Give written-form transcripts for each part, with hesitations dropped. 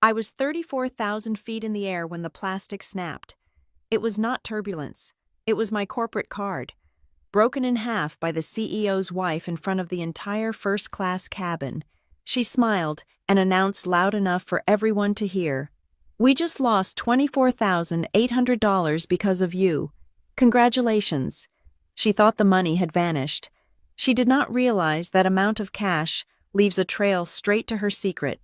I was 34,000 feet in the air when the plastic snapped. It was not turbulence. It was my corporate card, broken in half by the CEO's wife in front of the entire first-class cabin. She smiled and announced loud enough for everyone to hear, "We just lost $24,800 because of you. Congratulations." She thought the money had vanished. She did not realize that amount of cash leaves a trail straight to her secret.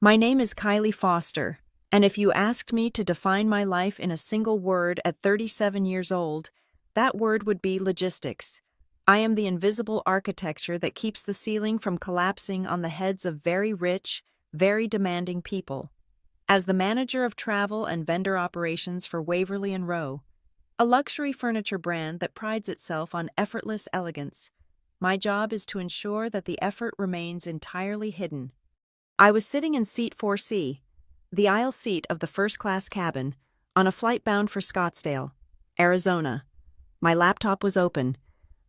My name is Kylie Foster, and if you asked me to define my life in a single word at 37 years old, that word would be logistics. I am the invisible architecture that keeps the ceiling from collapsing on the heads of very rich, very demanding people. As the manager of travel and vendor operations for Waverly and Rowe, a luxury furniture brand that prides itself on effortless elegance, my job is to ensure that the effort remains entirely hidden. I was sitting in seat 4C, the aisle seat of the first-class cabin, on a flight bound for Scottsdale, Arizona. My laptop was open,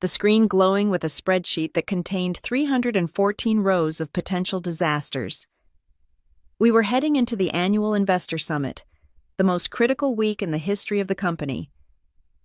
the screen glowing with a spreadsheet that contained 314 rows of potential disasters. We were heading into the annual Investor Summit, the most critical week in the history of the company.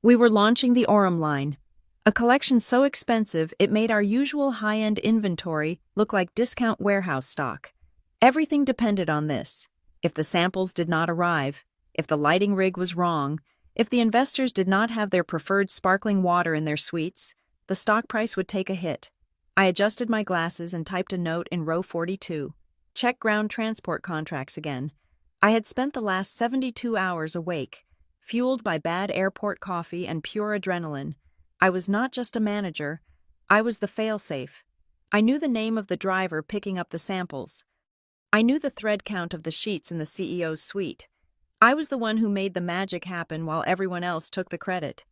We were launching the Orem line, a collection so expensive it made our usual high-end inventory look like discount warehouse stock. Everything depended on this. If the samples did not arrive, if the lighting rig was wrong, if the investors did not have their preferred sparkling water in their suites, the stock price would take a hit. I adjusted my glasses and typed a note in row 42. Check ground transport contracts again. I had spent the last 72 hours awake, fueled by bad airport coffee and pure adrenaline. I was not just a manager, I was the failsafe. I knew the name of the driver picking up the samples. I knew the thread count of the sheets in the CEO's suite. I was the one who made the magic happen while everyone else took the credit.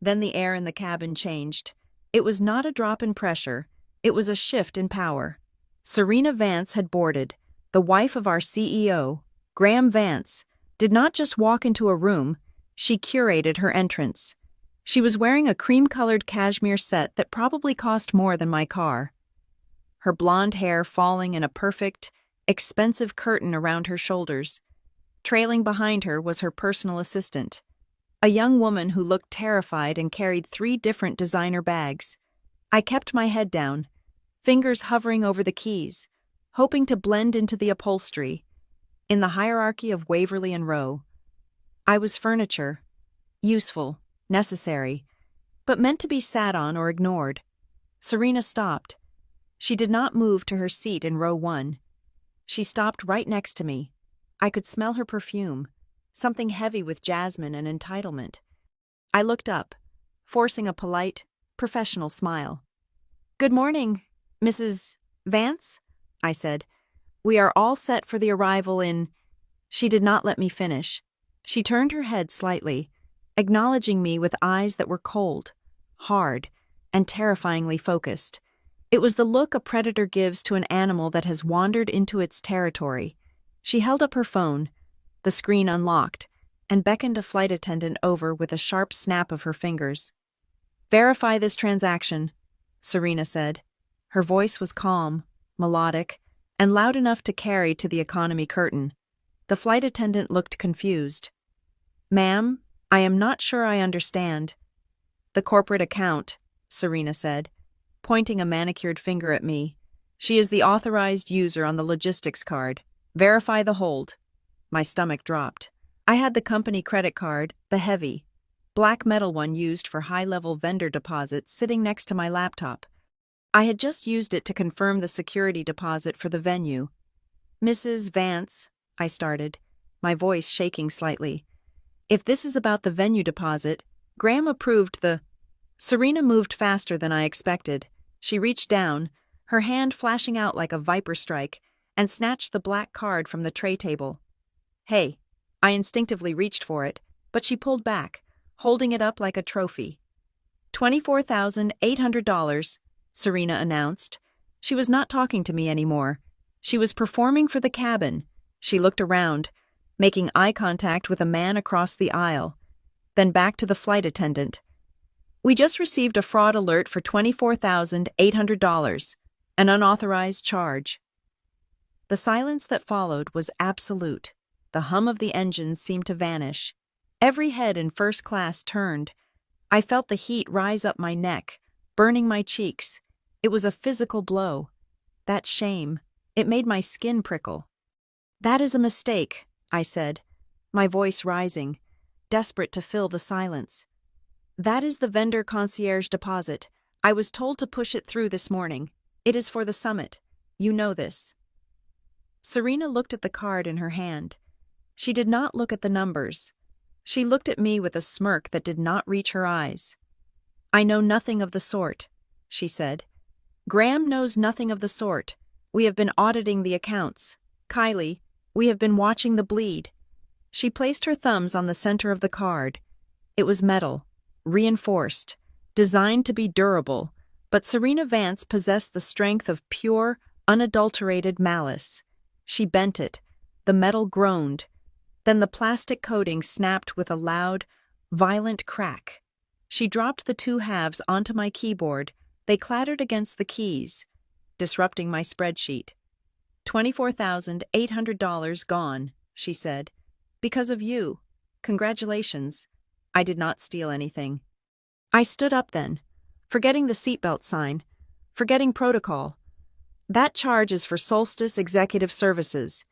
Then the air in the cabin changed. It was not a drop in pressure, it was a shift in power. Serena Vance had boarded. The wife of our CEO, Graham Vance, did not just walk into a room, she curated her entrance. She was wearing a cream-colored cashmere set that probably cost more than my car. Her blonde hair falling in a perfect, expensive curtain around her shoulders. Trailing behind her was her personal assistant, a young woman who looked terrified and carried 3 different designer bags. I kept my head down, fingers hovering over the keys, hoping to blend into the upholstery. In the hierarchy of Waverly and Rowe, I was furniture, useful, necessary, but meant to be sat on or ignored. Serena stopped. She did not move to her seat in row 1. She stopped right next to me. I could smell her perfume, something heavy with jasmine and entitlement. I looked up, forcing a polite, professional smile. "Good morning, Mrs. Vance," I said. "We are all set for the arrival in—" She did not let me finish. She turned her head slightly, acknowledging me with eyes that were cold, hard, and terrifyingly focused. It was the look a predator gives to an animal that has wandered into its territory. She held up her phone, the screen unlocked, and beckoned a flight attendant over with a sharp snap of her fingers. "Verify this transaction," Serena said. Her voice was calm, melodic, and loud enough to carry to the economy curtain. The flight attendant looked confused. "Ma'am, I am not sure I understand." "The corporate account," Serena said, pointing a manicured finger at me. "She is the authorized user on the logistics card. Verify the hold." My stomach dropped. I had the company credit card, the heavy, black metal one used for high-level vendor deposits, sitting next to my laptop. I had just used it to confirm the security deposit for the venue. "Mrs. Vance," I started, my voice shaking slightly. "If this is about the venue deposit, Graham approved the—" Serena moved faster than I expected. She reached down, her hand flashing out like a viper strike, and snatched the black card from the tray table. "Hey," I instinctively reached for it, but she pulled back, holding it up like a trophy. $24,800, Serena announced. She was not talking to me anymore. She was performing for the cabin. She looked around, making eye contact with a man across the aisle, then back to the flight attendant. "We just received a fraud alert for $24,800, an unauthorized charge." The silence that followed was absolute. The hum of the engines seemed to vanish. Every head in first class turned. I felt the heat rise up my neck, burning my cheeks. It was a physical blow. That shame, it made my skin prickle. "That is a mistake," I said, my voice rising, desperate to fill the silence. "That is the vendor concierge deposit. I was told to push it through this morning. It is for the summit. You know this." Serena looked at the card in her hand. She did not look at the numbers. She looked at me with a smirk that did not reach her eyes. "I know nothing of the sort," she said. "Graham knows nothing of the sort. We have been auditing the accounts. Kylie, we have been watching the bleed." She placed her thumbs on the center of the card. It was metal, reinforced, designed to be durable, but Serena Vance possessed the strength of pure, unadulterated malice. She bent it. The metal groaned. Then the plastic coating snapped with a loud, violent crack. She dropped the two halves onto my keyboard. They clattered against the keys, disrupting my spreadsheet. $24,800 gone, she said. "Because of you. Congratulations. I did not steal anything." I stood up then, forgetting the seatbelt sign, forgetting protocol. "That charge is for Solstice Executive Services.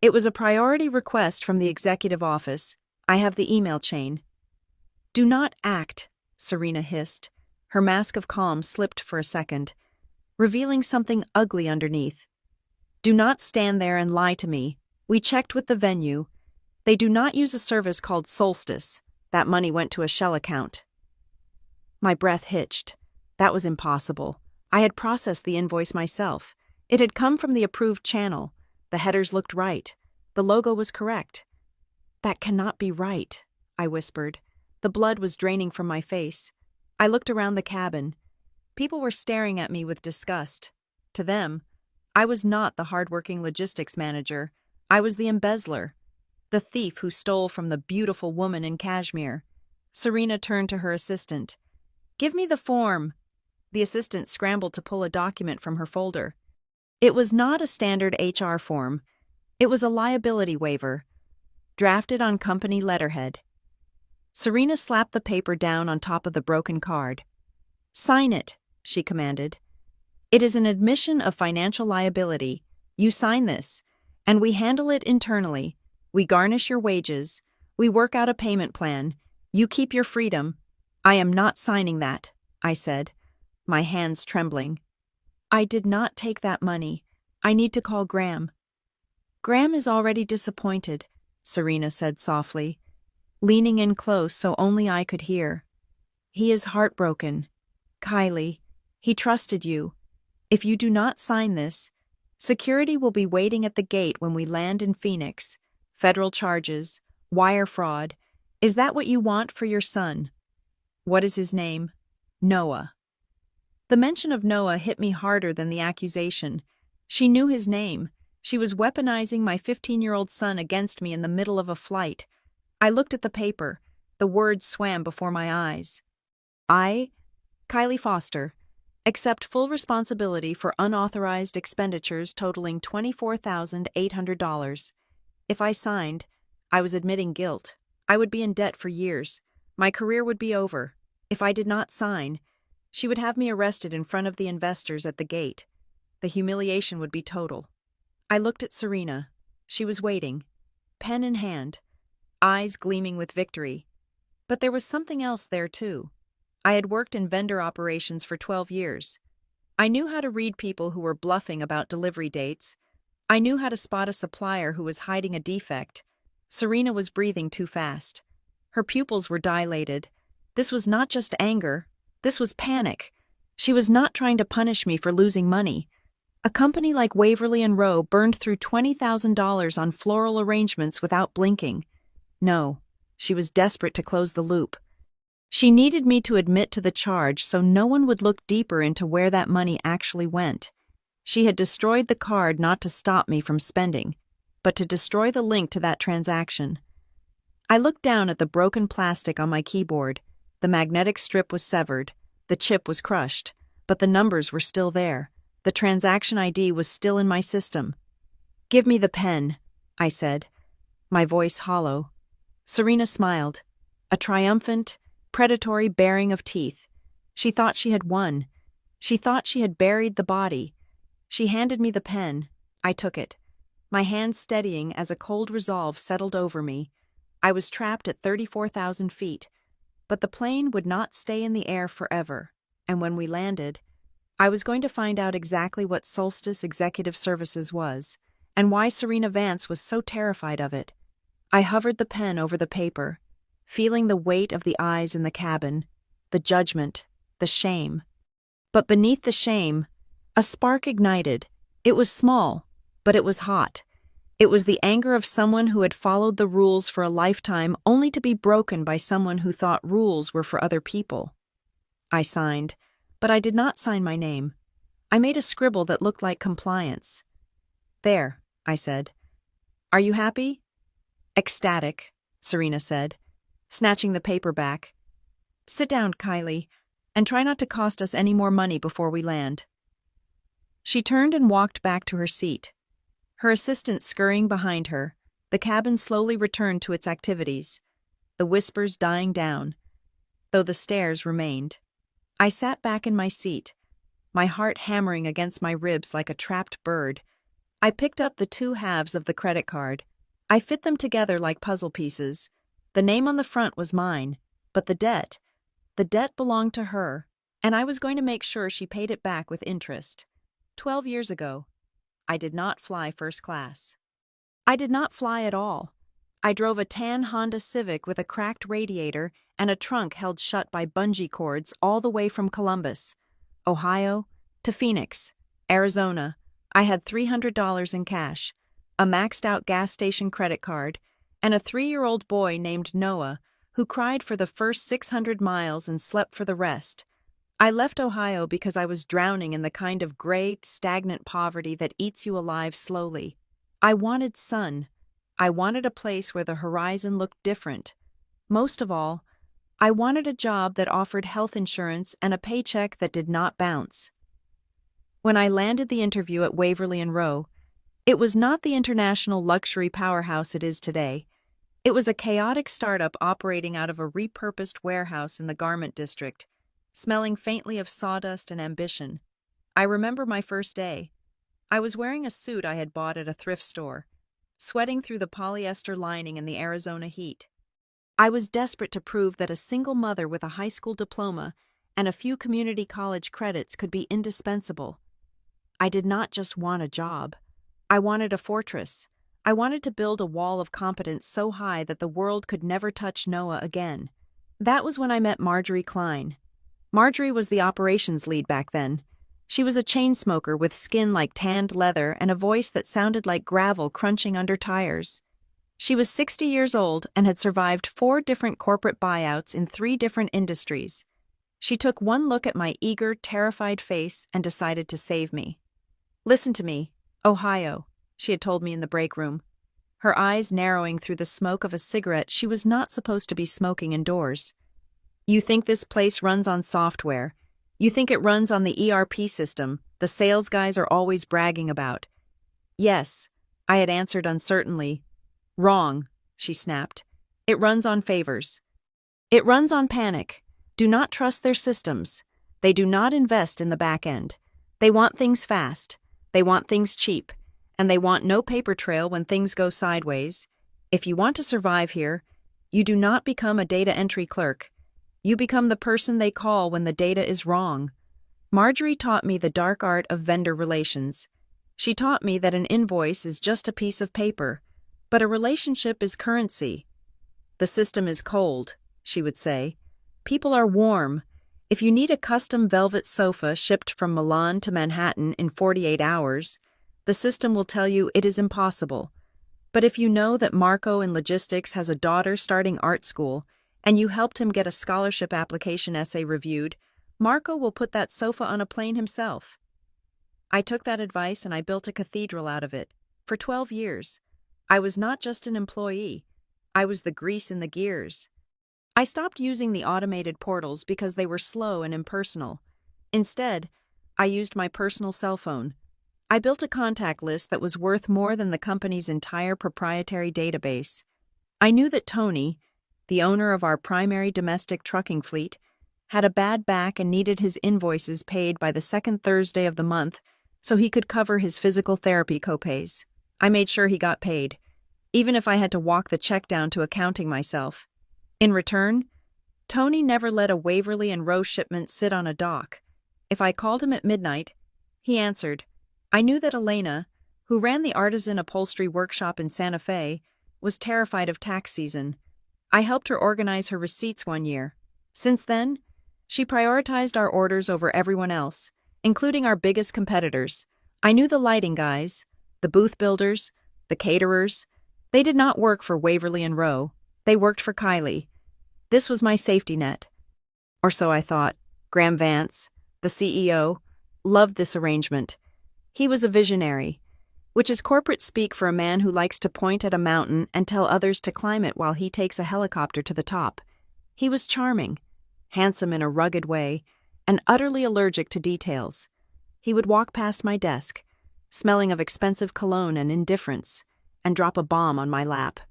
It was a priority request from the executive office. I have the email chain." "Do not act," Serena hissed. Her mask of calm slipped for a second, revealing something ugly underneath. "Do not stand there and lie to me. We checked with the venue. They do not use a service called Solstice. That money went to a shell account." My breath hitched. That was impossible. I had processed the invoice myself. It had come from the approved channel. The headers looked right. The logo was correct. "That cannot be right," I whispered. The blood was draining from my face. I looked around the cabin. People were staring at me with disgust. To them, I was not the hardworking logistics manager. I was the embezzler, the thief who stole from the beautiful woman in cashmere. Serena turned to her assistant. "Give me the form." The assistant scrambled to pull a document from her folder. It was not a standard HR form. It was a liability waiver, drafted on company letterhead. Serena slapped the paper down on top of the broken card. "Sign it," she commanded. "It is an admission of financial liability. You sign this, and we handle it internally. We garnish your wages. We work out a payment plan. You keep your freedom." "I am not signing that," I said, my hands trembling. "I did not take that money. I need to call Graham." "Graham is already disappointed," Serena said softly, leaning in close so only I could hear. "He is heartbroken. Kylie, he trusted you. If you do not sign this, security will be waiting at the gate when we land in Phoenix. Federal charges, wire fraud. Is that what you want for your son?" "What is his name?" "Noah." The mention of Noah hit me harder than the accusation. She knew his name. She was weaponizing my 15-year-old son against me in the middle of a flight. I looked at the paper. The words swam before my eyes. "I, Kylie Foster, accept full responsibility for unauthorized expenditures totaling $24,800. If I signed, I was admitting guilt. I would be in debt for years. My career would be over. If I did not sign, she would have me arrested in front of the investors at the gate. The humiliation would be total. I looked at Serena. She was waiting, pen in hand, eyes gleaming with victory. But there was something else there, too. I had worked in vendor operations for 12 years. I knew how to read people who were bluffing about delivery dates. I knew how to spot a supplier who was hiding a defect. Serena was breathing too fast. Her pupils were dilated. This was not just anger. This was panic. She was not trying to punish me for losing money. A company like Waverly and Rowe burned through $20,000 on floral arrangements without blinking. No, she was desperate to close the loop. She needed me to admit to the charge so no one would look deeper into where that money actually went. She had destroyed the card not to stop me from spending, but to destroy the link to that transaction. I looked down at the broken plastic on my keyboard. The magnetic strip was severed. The chip was crushed, but the numbers were still there. The transaction ID was still in my system. Give me the pen, I said, my voice hollow. Serena smiled, a triumphant, predatory baring of teeth. She thought she had won. She thought she had buried the body. She handed me the pen. I took it, my hand steadying as a cold resolve settled over me. I was trapped at 34,000 feet, but the plane would not stay in the air forever, and when we landed, I was going to find out exactly what Solstice Executive Services was, and why Serena Vance was so terrified of it. I hovered the pen over the paper, feeling the weight of the eyes in the cabin, the judgment, the shame. But beneath the shame, a spark ignited. It was small, but it was hot. It was the anger of someone who had followed the rules for a lifetime only to be broken by someone who thought rules were for other people. I signed, but I did not sign my name. I made a scribble that looked like compliance. There, I said. Are you happy? Ecstatic, Serena said, snatching the paper back. Sit down, Kylie, and try not to cost us any more money before we land. She turned and walked back to her seat. Her assistant scurrying behind her, the cabin slowly returned to its activities, the whispers dying down, though the stares remained. I sat back in my seat, my heart hammering against my ribs like a trapped bird. I picked up the two halves of the credit card. I fit them together like puzzle pieces. The name on the front was mine, but the debt belonged to her, and I was going to make sure she paid it back with interest. 12 years ago, I did not fly first class. I did not fly at all. I drove a tan Honda Civic with a cracked radiator and a trunk held shut by bungee cords all the way from Columbus, Ohio, to Phoenix, Arizona. I had $300 in cash, a maxed-out gas station credit card, and a 3-year-old boy named Noah who cried for the first 600 miles and slept for the rest. I left Ohio because I was drowning in the kind of gray, stagnant poverty that eats you alive slowly. I wanted sun. I wanted a place where the horizon looked different. Most of all, I wanted a job that offered health insurance and a paycheck that did not bounce. When I landed the interview at Waverly and Rowe, it was not the international luxury powerhouse it is today. It was a chaotic startup operating out of a repurposed warehouse in the garment district, smelling faintly of sawdust and ambition. I remember my first day. I was wearing a suit I had bought at a thrift store, sweating through the polyester lining in the Arizona heat. I was desperate to prove that a single mother with a high school diploma and a few community college credits could be indispensable. I did not just want a job. I wanted a fortress. I wanted to build a wall of competence so high that the world could never touch Noah again. That was when I met Marjorie Klein. Marjorie was the operations lead back then. She was a chain smoker with skin like tanned leather and a voice that sounded like gravel crunching under tires. She was 60 years old and had survived 4 different corporate buyouts in 3 different industries. She took one look at my eager, terrified face and decided to save me. Listen to me, Ohio, she had told me in the break room, her eyes narrowing through the smoke of a cigarette she was not supposed to be smoking indoors. You think this place runs on software. You think it runs on the ERP system the sales guys are always bragging about. Yes, I had answered uncertainly. Wrong, she snapped. It runs on favors. It runs on panic. Do not trust their systems. They do not invest in the back end. They want things fast. They want things cheap. And they want no paper trail when things go sideways. If you want to survive here, you do not become a data entry clerk. You become the person they call when the data is wrong. Marjorie taught me the dark art of vendor relations. She taught me that an invoice is just a piece of paper, but a relationship is currency. The system is cold, she would say. People are warm. If you need a custom velvet sofa shipped from Milan to Manhattan in 48 hours, the system will tell you it is impossible. But if you know that Marco in logistics has a daughter starting art school, and you helped him get a scholarship application essay reviewed, Marco will put that sofa on a plane himself. I took that advice and I built a cathedral out of it. For 12 years, I was not just an employee. I was the grease in the gears. I stopped using the automated portals because they were slow and impersonal. Instead, I used my personal cell phone. I built a contact list that was worth more than the company's entire proprietary database. I knew that Tony, the owner of our primary domestic trucking fleet, had a bad back and needed his invoices paid by the second Thursday of the month so he could cover his physical therapy copays. I made sure he got paid, even if I had to walk the check down to accounting myself. In return, Tony never let a Waverly and Rowe shipment sit on a dock. If I called him at midnight, he answered. I knew that Elena, who ran the artisan upholstery workshop in Santa Fe, was terrified of tax season. I helped her organize her receipts one year. Since then, she prioritized our orders over everyone else, including our biggest competitors. I knew the lighting guys, the booth builders, the caterers. They did not work for Waverly and Rowe. They worked for Kylie. This was my safety net. Or so I thought. Graham Vance, the CEO, loved this arrangement. He was a visionary, which is corporate speak for a man who likes to point at a mountain and tell others to climb it while he takes a helicopter to the top. He was charming, handsome in a rugged way, and utterly allergic to details. He would walk past my desk, smelling of expensive cologne and indifference, and drop a bomb on my lap.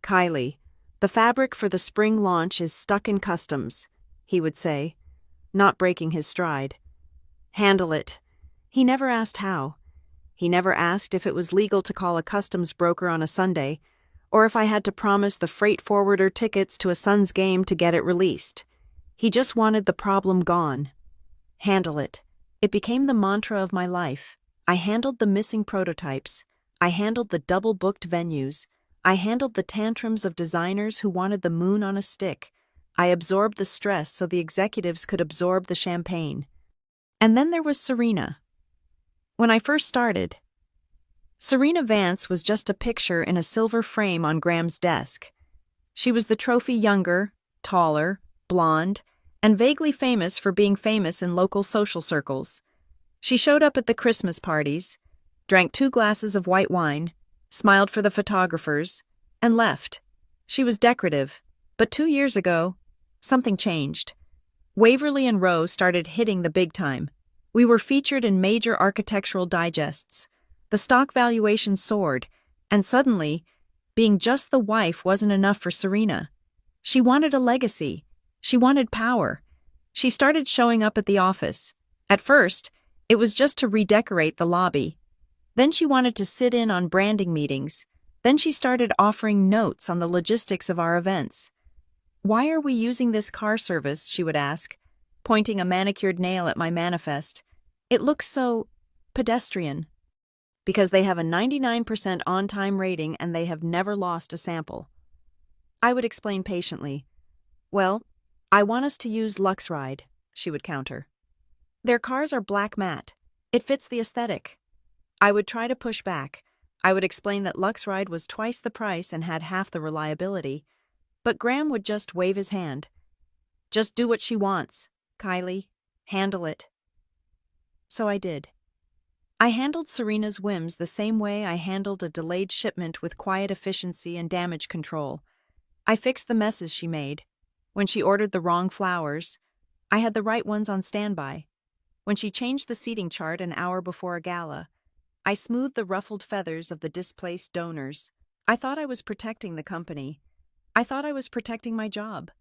Kylie, the fabric for the spring launch is stuck in customs, he would say, not breaking his stride. Handle it. He never asked how. He never asked if it was legal to call a customs broker on a Sunday, or if I had to promise the freight forwarder tickets to a Suns game to get it released. He just wanted the problem gone. Handle it. It became the mantra of my life. I handled the missing prototypes. I handled the double-booked venues. I handled the tantrums of designers who wanted the moon on a stick. I absorbed the stress so the executives could absorb the champagne. And then there was Serena. When I first started, Serena Vance was just a picture in a silver frame on Graham's desk. She was the trophy younger, taller, blonde, and vaguely famous for being famous in local social circles. She showed up at the Christmas parties, drank 2 glasses of white wine, smiled for the photographers, and left. She was decorative, but 2 years ago, something changed. Waverly and Rowe started hitting the big time. We were featured in major architectural digests. The stock valuation soared, and suddenly, being just the wife wasn't enough for Serena. She wanted a legacy. She wanted power. She started showing up at the office. At first, it was just to redecorate the lobby. Then she wanted to sit in on branding meetings. Then she started offering notes on the logistics of our events. Why are we using this car service, she would ask, pointing a manicured nail at my manifest. It looks so pedestrian. Because they have a 99% on-time rating and they have never lost a sample. I would explain patiently. Well, I want us to use Luxride, she would counter. Their cars are black matte. It fits the aesthetic. I would try to push back. I would explain that Luxride was twice the price and had half the reliability. But Graham would just wave his hand. Just do what she wants, Kylie. Handle it. So I did. I handled Serena's whims the same way I handled a delayed shipment with quiet efficiency and damage control. I fixed the messes she made. When she ordered the wrong flowers, I had the right ones on standby. When she changed the seating chart an hour before a gala, I smoothed the ruffled feathers of the displaced donors. I thought I was protecting the company. I thought I was protecting my job.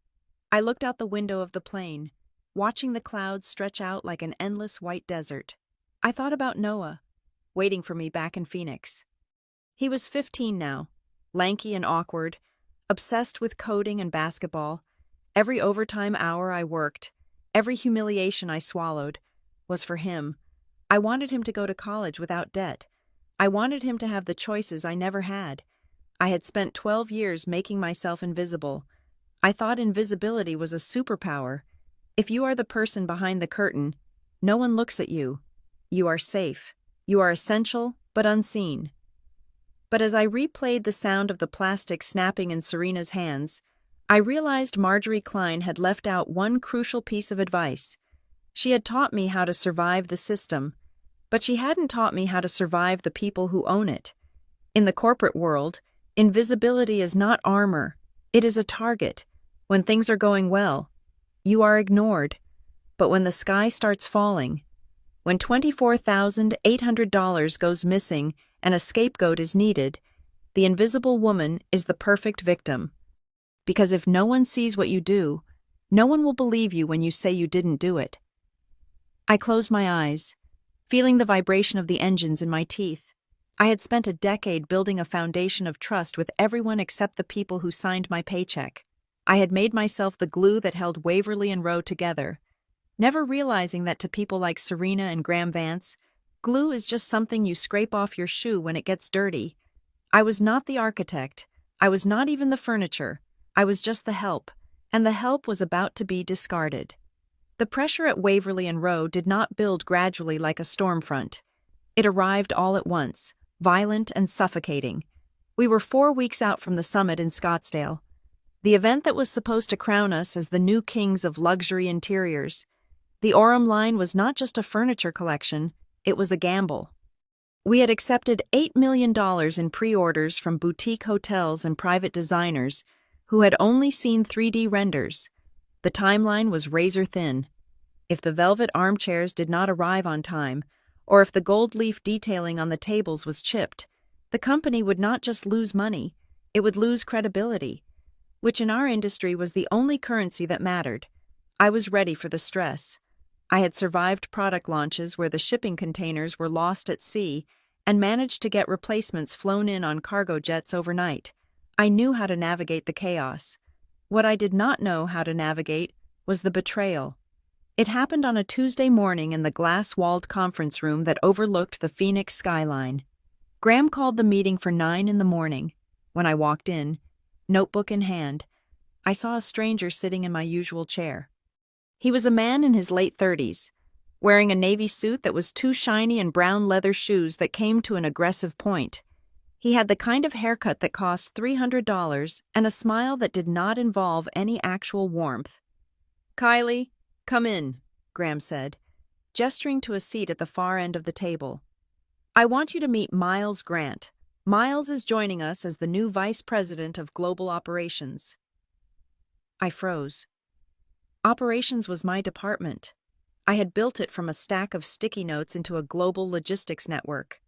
I looked out the window of the plane, watching the clouds stretch out like an endless white desert. I thought about Noah, waiting for me back in Phoenix. He was 15 now, lanky and awkward, obsessed with coding and basketball. Every overtime hour I worked, every humiliation I swallowed, was for him. I wanted him to go to college without debt. I wanted him to have the choices I never had. I had spent 12 years making myself invisible. I thought invisibility was a superpower. If you are the person behind the curtain, no one looks at you. You are safe. You are essential, but unseen. But as I replayed the sound of the plastic snapping in Serena's hands, I realized Marjorie Klein had left out one crucial piece of advice. She had taught me how to survive the system, but she hadn't taught me how to survive the people who own it. In the corporate world, invisibility is not armor. It is a target. When things are going well, you are ignored. But when the sky starts falling, When $24,800 goes missing and a scapegoat is needed, the invisible woman is the perfect victim. Because if no one sees what you do, no one will believe you when you say you didn't do it. I closed my eyes, feeling the vibration of the engines in my teeth. I had spent a decade building a foundation of trust with everyone except the people who signed my paycheck. I had made myself the glue that held Waverly and Rowe together, never realizing that to people like Serena and Graham Vance, glue is just something you scrape off your shoe when it gets dirty. I was not the architect. I was not even the furniture. I was just the help, and the help was about to be discarded. The pressure at Waverly and Rowe did not build gradually like a storm front. It arrived all at once, violent and suffocating. We were 4 weeks out from the summit in Scottsdale, the event that was supposed to crown us as the new kings of luxury interiors. The Orem line was not just a furniture collection, it was a gamble. We had accepted $8 million in pre-orders from boutique hotels and private designers who had only seen 3D renders. The timeline was razor thin. If the velvet armchairs did not arrive on time, or if the gold leaf detailing on the tables was chipped, the company would not just lose money, it would lose credibility, which in our industry was the only currency that mattered. I was ready for the stress. I had survived product launches where the shipping containers were lost at sea and managed to get replacements flown in on cargo jets overnight. I knew how to navigate the chaos. What I did not know how to navigate was the betrayal. It happened on a Tuesday morning in the glass-walled conference room that overlooked the Phoenix skyline. Graham called the meeting for 9 a.m. When I walked in, notebook in hand, I saw a stranger sitting in my usual chair. He was a man in his late 30s, wearing a navy suit that was too shiny and brown leather shoes that came to an aggressive point. He had the kind of haircut that cost $300 and a smile that did not involve any actual warmth. "Kylie, come in," Graham said, gesturing to a seat at the far end of the table. "I want you to meet Miles Grant. Miles is joining us as the new Vice President of Global Operations." I froze. Operations was my department. I had built it from a stack of sticky notes into a global logistics network.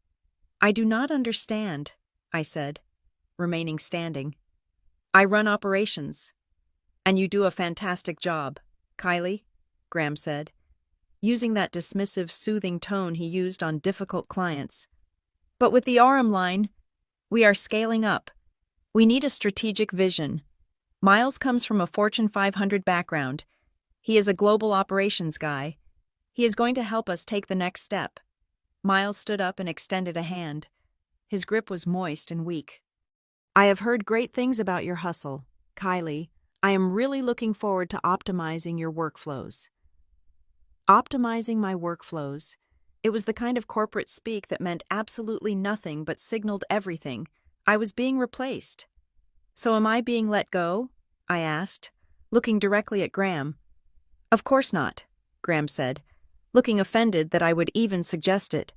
"I do not understand," I said, remaining standing. "I run operations." "And you do a fantastic job, Kylie," Graham said, using that dismissive, soothing tone he used on difficult clients. "But with the Orem line, we are scaling up. We need a strategic vision." Miles comes from a Fortune 500 background. He is a global operations guy. He is going to help us take the next step. Miles stood up and extended a hand. His grip was moist and weak. "I have heard great things about your hustle, Kylie. I am really looking forward to optimizing your workflows." Optimizing my workflows. It was the kind of corporate speak that meant absolutely nothing but signaled everything. I was being replaced. "So am I being let go?" I asked, looking directly at Graham. "Of course not," Graham said, looking offended that I would even suggest it.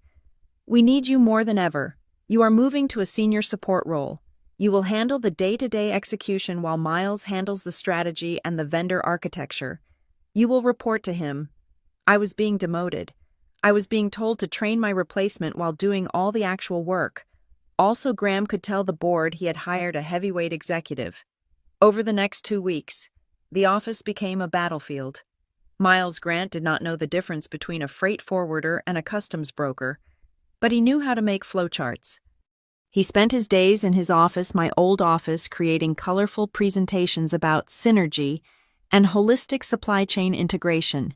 "We need you more than ever. You are moving to a senior support role. You will handle the day-to-day execution while Miles handles the strategy and the vendor architecture. You will report to him." I was being demoted. I was being told to train my replacement while doing all the actual work. Also, Graham could tell the board he had hired a heavyweight executive. Over the next 2 weeks, the office became a battlefield. Miles Grant did not know the difference between a freight forwarder and a customs broker, but he knew how to make flowcharts. He spent his days in his office, my old office, creating colorful presentations about synergy and holistic supply chain integration.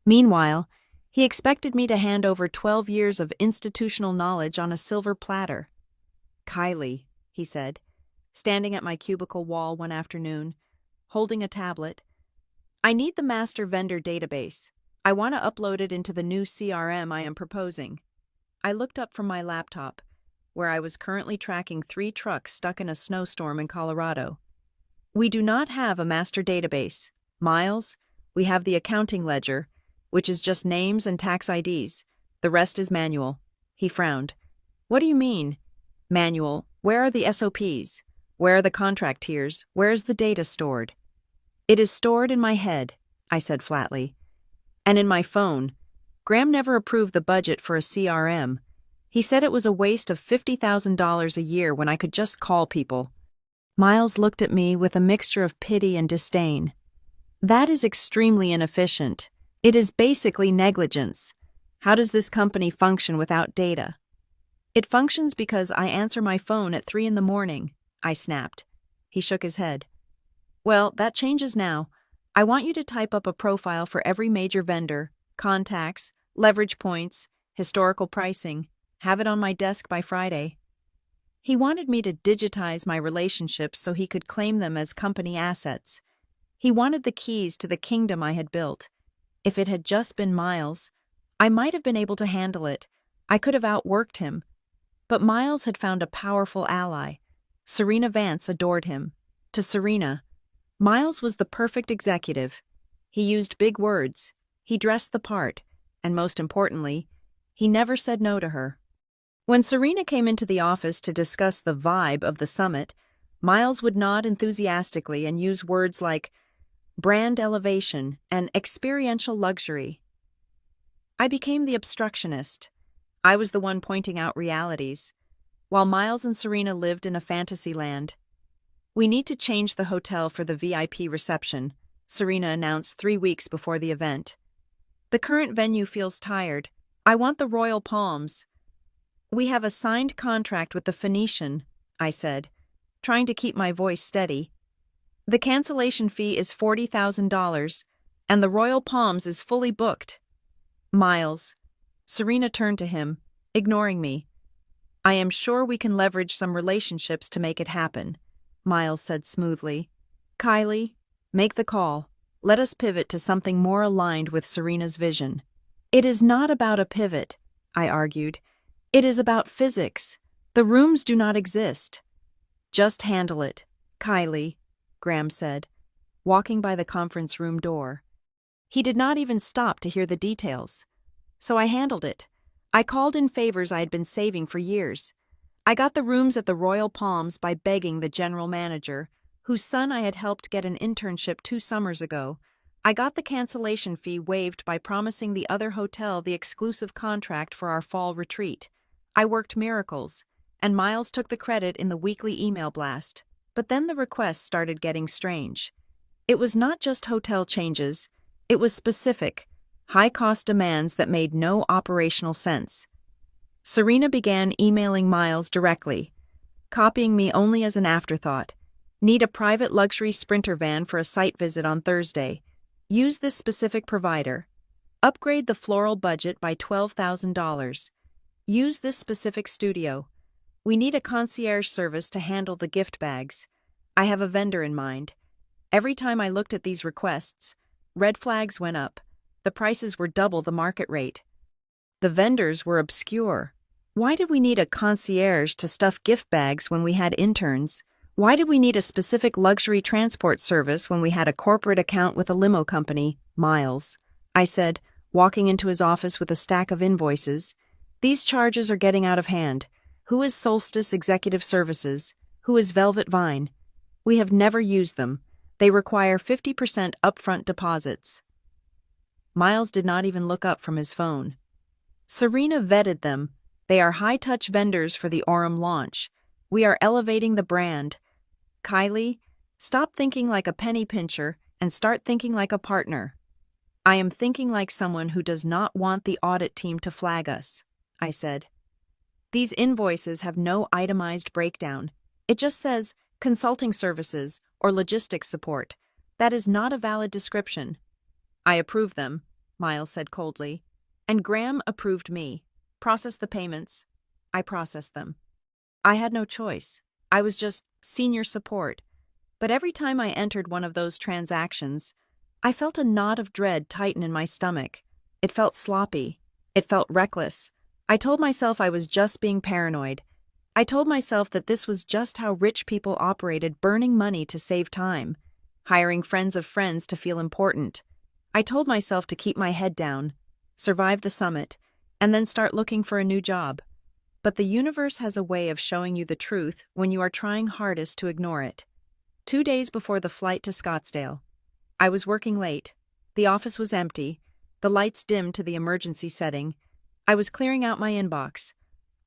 Meanwhile, he expected me to hand over 12 years of institutional knowledge on a silver platter. "Kylie," he said, standing at my cubicle wall one afternoon, holding a tablet, "I need the master vendor database. I want to upload it into the new CRM I am proposing." I looked up from my laptop, where I was currently tracking 3 trucks stuck in a snowstorm in Colorado. "We do not have a master database, Miles. We have the accounting ledger, which is just names and tax IDs. The rest is manual." He frowned. "What do you mean? Manual? Where are the SOPs? Where are the contract tiers? Where is the data stored?" "It is stored in my head," I said flatly. "And in my phone. Graham never approved the budget for a CRM. He said it was a waste of $50,000 a year when I could just call people. Miles looked at me with a mixture of pity and disdain. That is extremely inefficient. It is basically negligence. How does this company function without data? It functions because I answer my phone at 3 in the morning, I snapped. He shook his head. Well, that changes now. I want you to type up a profile for every major vendor, contacts, leverage points, historical pricing. Have it on my desk by Friday. He wanted me to digitize my relationships so he could claim them as company assets. He wanted the keys to the kingdom I had built. If it had just been Miles, I might have been able to handle it. I could have outworked him. But Miles had found a powerful ally. Serena Vance adored him. To Serena, Miles was the perfect executive. He used big words, he dressed the part, and most importantly, he never said no to her. When Serena came into the office to discuss the vibe of the summit, Miles would nod enthusiastically and use words like brand elevation and experiential luxury. I became the obstructionist. I was the one pointing out realities, while Miles and Serena lived in a fantasy land. We need to change the hotel for the VIP reception, Serena announced 3 weeks before the event. The current venue feels tired. I want the Royal Palms. We have a signed contract with the Phoenician, I said, trying to keep my voice steady. The cancellation fee is $40,000, and the Royal Palms is fully booked. Miles. Serena turned to him, ignoring me. I am sure we can leverage some relationships to make it happen, Miles said smoothly. Kylie, make the call. Let us pivot to something more aligned with Serena's vision. It is not about a pivot, I argued. It is about physics. The rooms do not exist. Just handle it, Kylie, Graham said, walking by the conference room door. He did not even stop to hear the details. So I handled it. I called in favors I had been saving for years. I got the rooms at the Royal Palms by begging the general manager, whose son I had helped get an internship 2 summers ago. I got the cancellation fee waived by promising the other hotel the exclusive contract for our fall retreat. I worked miracles, and Miles took the credit in the weekly email blast. But then the requests started getting strange. It was not just hotel changes, it was specific, high-cost demands that made no operational sense. Serena began emailing Miles directly, copying me only as an afterthought. Need a private luxury Sprinter van for a site visit on Thursday. Use this specific provider. Upgrade the floral budget by $12,000. Use this specific studio. We need a concierge service to handle the gift bags. I have a vendor in mind. Every time I looked at these requests, red flags went up. The prices were double the market rate. The vendors were obscure. Why did we need a concierge to stuff gift bags when we had interns? Why did we need a specific luxury transport service when we had a corporate account with a limo company, Miles? I said, walking into his office with a stack of invoices. These charges are getting out of hand. Who is Solstice Executive Services? Who is Velvet Vine? We have never used them. They require 50% upfront deposits. Miles did not even look up from his phone. Serena vetted them. They are high-touch vendors for the Aurum launch. We are elevating the brand. Kylie, stop thinking like a penny pincher and start thinking like a partner. I am thinking like someone who does not want the audit team to flag us, I said. These invoices have no itemized breakdown. It just says consulting services or logistics support. That is not a valid description. I approve them, Miles said coldly. And Graham approved me. Process the payments. I processed them. I had no choice. I was just senior support. But every time I entered one of those transactions, I felt a knot of dread tighten in my stomach. It felt sloppy. It felt reckless. I told myself I was just being paranoid. I told myself that this was just how rich people operated, burning money to save time, hiring friends of friends to feel important. I told myself to keep my head down, survive the summit, and then start looking for a new job. But the universe has a way of showing you the truth when you are trying hardest to ignore it. 2 days before the flight to Scottsdale, I was working late. The office was empty. The lights dimmed to the emergency setting. I was clearing out my inbox,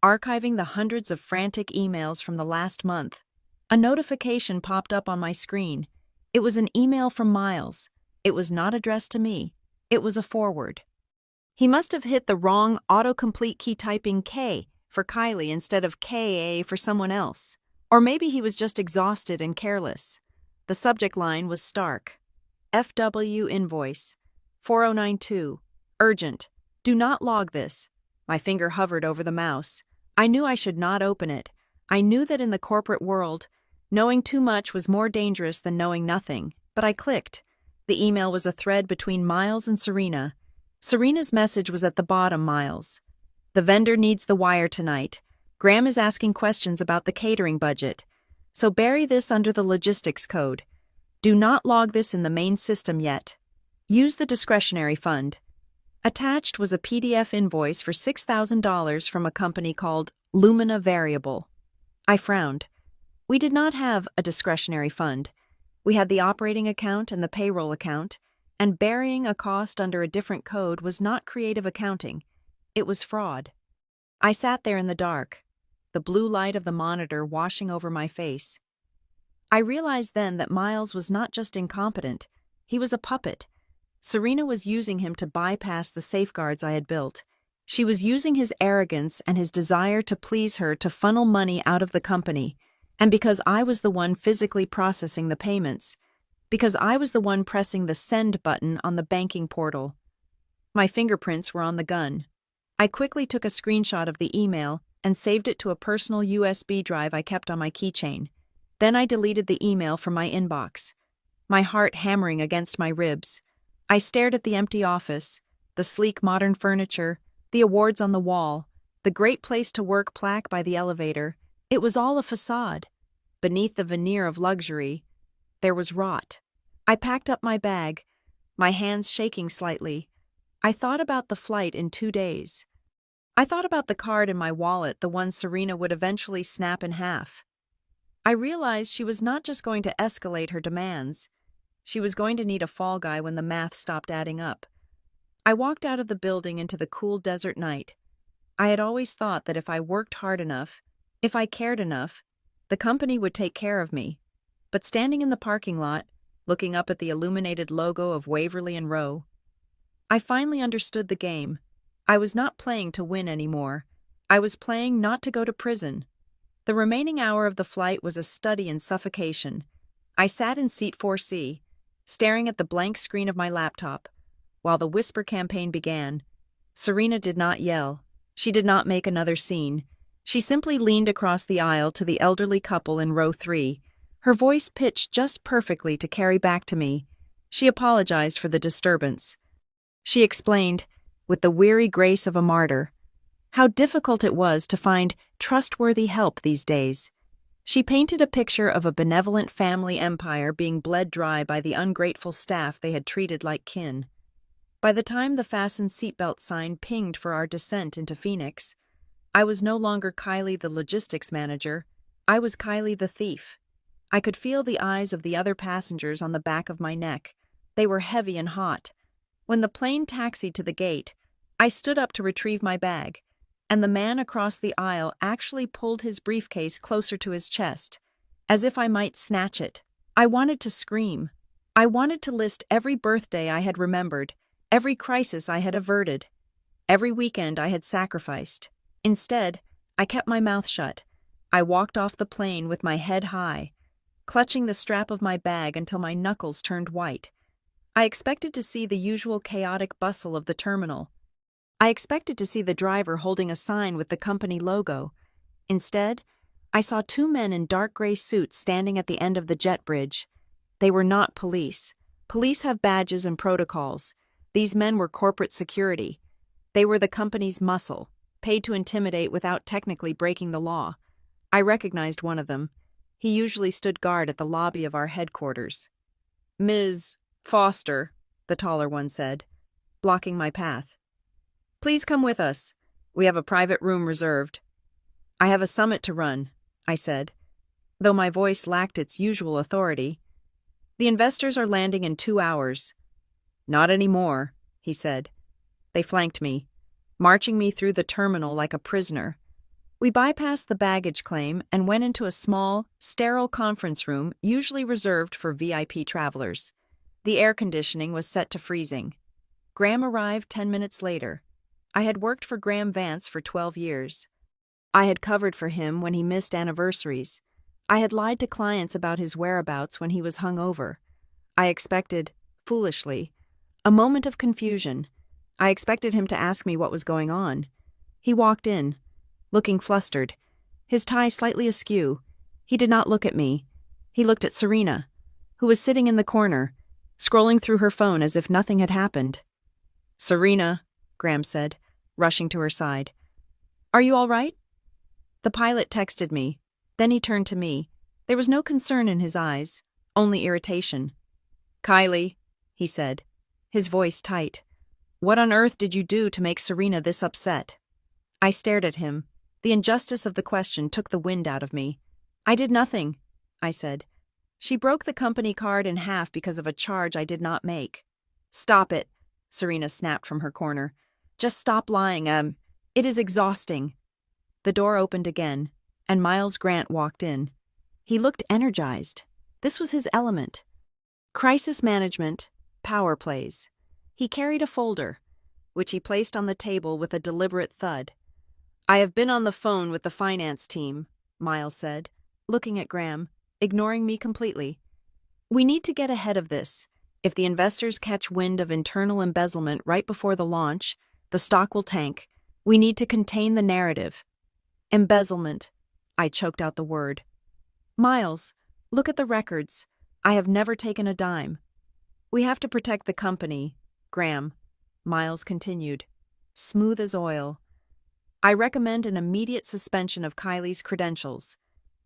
archiving the hundreds of frantic emails from the last month. A notification popped up on my screen. It was an email from Miles. It was not addressed to me. It was a forward. He must have hit the wrong autocomplete key typing K for Kylie instead of KA for someone else. Or maybe he was just exhausted and careless. The subject line was stark. FW invoice. 4092. Urgent. Do not log this. My finger hovered over the mouse. I knew I should not open it. I knew that in the corporate world, knowing too much was more dangerous than knowing nothing, but I clicked. The email was a thread between Miles and Serena. Serena's message was at the bottom, Miles. The vendor needs the wire tonight. Graham is asking questions about the catering budget. So bury this under the logistics code. Do not log this in the main system yet. Use the discretionary fund. Attached was a PDF invoice for $6,000 from a company called Lumina Variable. I frowned. We did not have a discretionary fund. We had the operating account and the payroll account, and burying a cost under a different code was not creative accounting. It was fraud. I sat there in the dark, the blue light of the monitor washing over my face. I realized then that Miles was not just incompetent, he was a puppet. Serena was using him to bypass the safeguards I had built. She was using his arrogance and his desire to please her to funnel money out of the company, and because I was the one physically processing the payments, because I was the one pressing the send button on the banking portal. My fingerprints were on the gun. I quickly took a screenshot of the email and saved it to a personal USB drive I kept on my keychain. Then I deleted the email from my inbox, my heart hammering against my ribs. I stared at the empty office, the sleek modern furniture, the awards on the wall, the great place to work plaque by the elevator. It was all a facade. Beneath the veneer of luxury, there was rot. I packed up my bag, my hands shaking slightly. I thought about the flight in 2 days. I thought about the card in my wallet, the one Serena would eventually snap in half. I realized she was not just going to escalate her demands. She was going to need a fall guy when the math stopped adding up. I walked out of the building into the cool desert night. I had always thought that if I worked hard enough, if I cared enough, the company would take care of me. But standing in the parking lot, looking up at the illuminated logo of Waverly and Rowe, I finally understood the game. I was not playing to win anymore. I was playing not to go to prison. The remaining hour of the flight was a study in suffocation. I sat in seat 4C, staring at the blank screen of my laptop, while the whisper campaign began. Serena did not yell. She did not make another scene. She simply leaned across the aisle to the elderly couple in row 3, her voice pitched just perfectly to carry back to me. She apologized for the disturbance. She explained, with the weary grace of a martyr, how difficult it was to find trustworthy help these days. She painted a picture of a benevolent family empire being bled dry by the ungrateful staff they had treated like kin. By the time the fasten seatbelt sign pinged for our descent into Phoenix, I was no longer Kylie the logistics manager. I was Kylie the thief. I could feel the eyes of the other passengers on the back of my neck. They were heavy and hot. When the plane taxied to the gate, I stood up to retrieve my bag, and the man across the aisle actually pulled his briefcase closer to his chest, as if I might snatch it. I wanted to scream. I wanted to list every birthday I had remembered, every crisis I had averted, every weekend I had sacrificed. Instead, I kept my mouth shut. I walked off the plane with my head high, clutching the strap of my bag until my knuckles turned white. I expected to see the usual chaotic bustle of the terminal. I expected to see the driver holding a sign with the company logo. Instead, I saw 2 men in dark gray suits standing at the end of the jet bridge. They were not police. Police have badges and protocols. These men were corporate security. They were the company's muscle, paid to intimidate without technically breaking the law. I recognized one of them. He usually stood guard at the lobby of our headquarters. "Ms. Foster," the taller one said, blocking my path. "Please come with us. We have a private room reserved." "I have a summit to run," I said, though my voice lacked its usual authority. "The investors are landing in 2 hours." "Not anymore," he said. They flanked me, marching me through the terminal like a prisoner. We bypassed the baggage claim and went into a small, sterile conference room usually reserved for VIP travelers. The air conditioning was set to freezing. Graham arrived 10 minutes later. I had worked for Graham Vance for 12 years. I had covered for him when he missed anniversaries. I had lied to clients about his whereabouts when he was hungover. I expected, foolishly, a moment of confusion. I expected him to ask me what was going on. He walked in, looking flustered, his tie slightly askew. He did not look at me. He looked at Serena, who was sitting in the corner, scrolling through her phone as if nothing had happened. "Serena," Graham said, rushing to her side. "Are you all right?" The pilot texted me. Then he turned to me. There was no concern in his eyes, only irritation. "Kylie," he said, his voice tight. "What on earth did you do to make Serena this upset?" I stared at him. The injustice of the question took the wind out of me. "I did nothing," I said. "She broke the company card in half because of a charge I did not make." "Stop it," Serena snapped from her corner. "Just stop lying. It is exhausting." The door opened again, and Miles Grant walked in. He looked energized. This was his element. Crisis management, power plays. He carried a folder, which he placed on the table with a deliberate thud. "I have been on the phone with the finance team," Miles said, looking at Graham, ignoring me completely. "We need to get ahead of this. If the investors catch wind of internal embezzlement right before the launch, the stock will tank. We need to contain the narrative." "Embezzlement." I choked out the word. "Miles, look at the records. I have never taken a dime." "We have to protect the company, Graham," Miles continued, smooth as oil. "I recommend an immediate suspension of Kylie's credentials.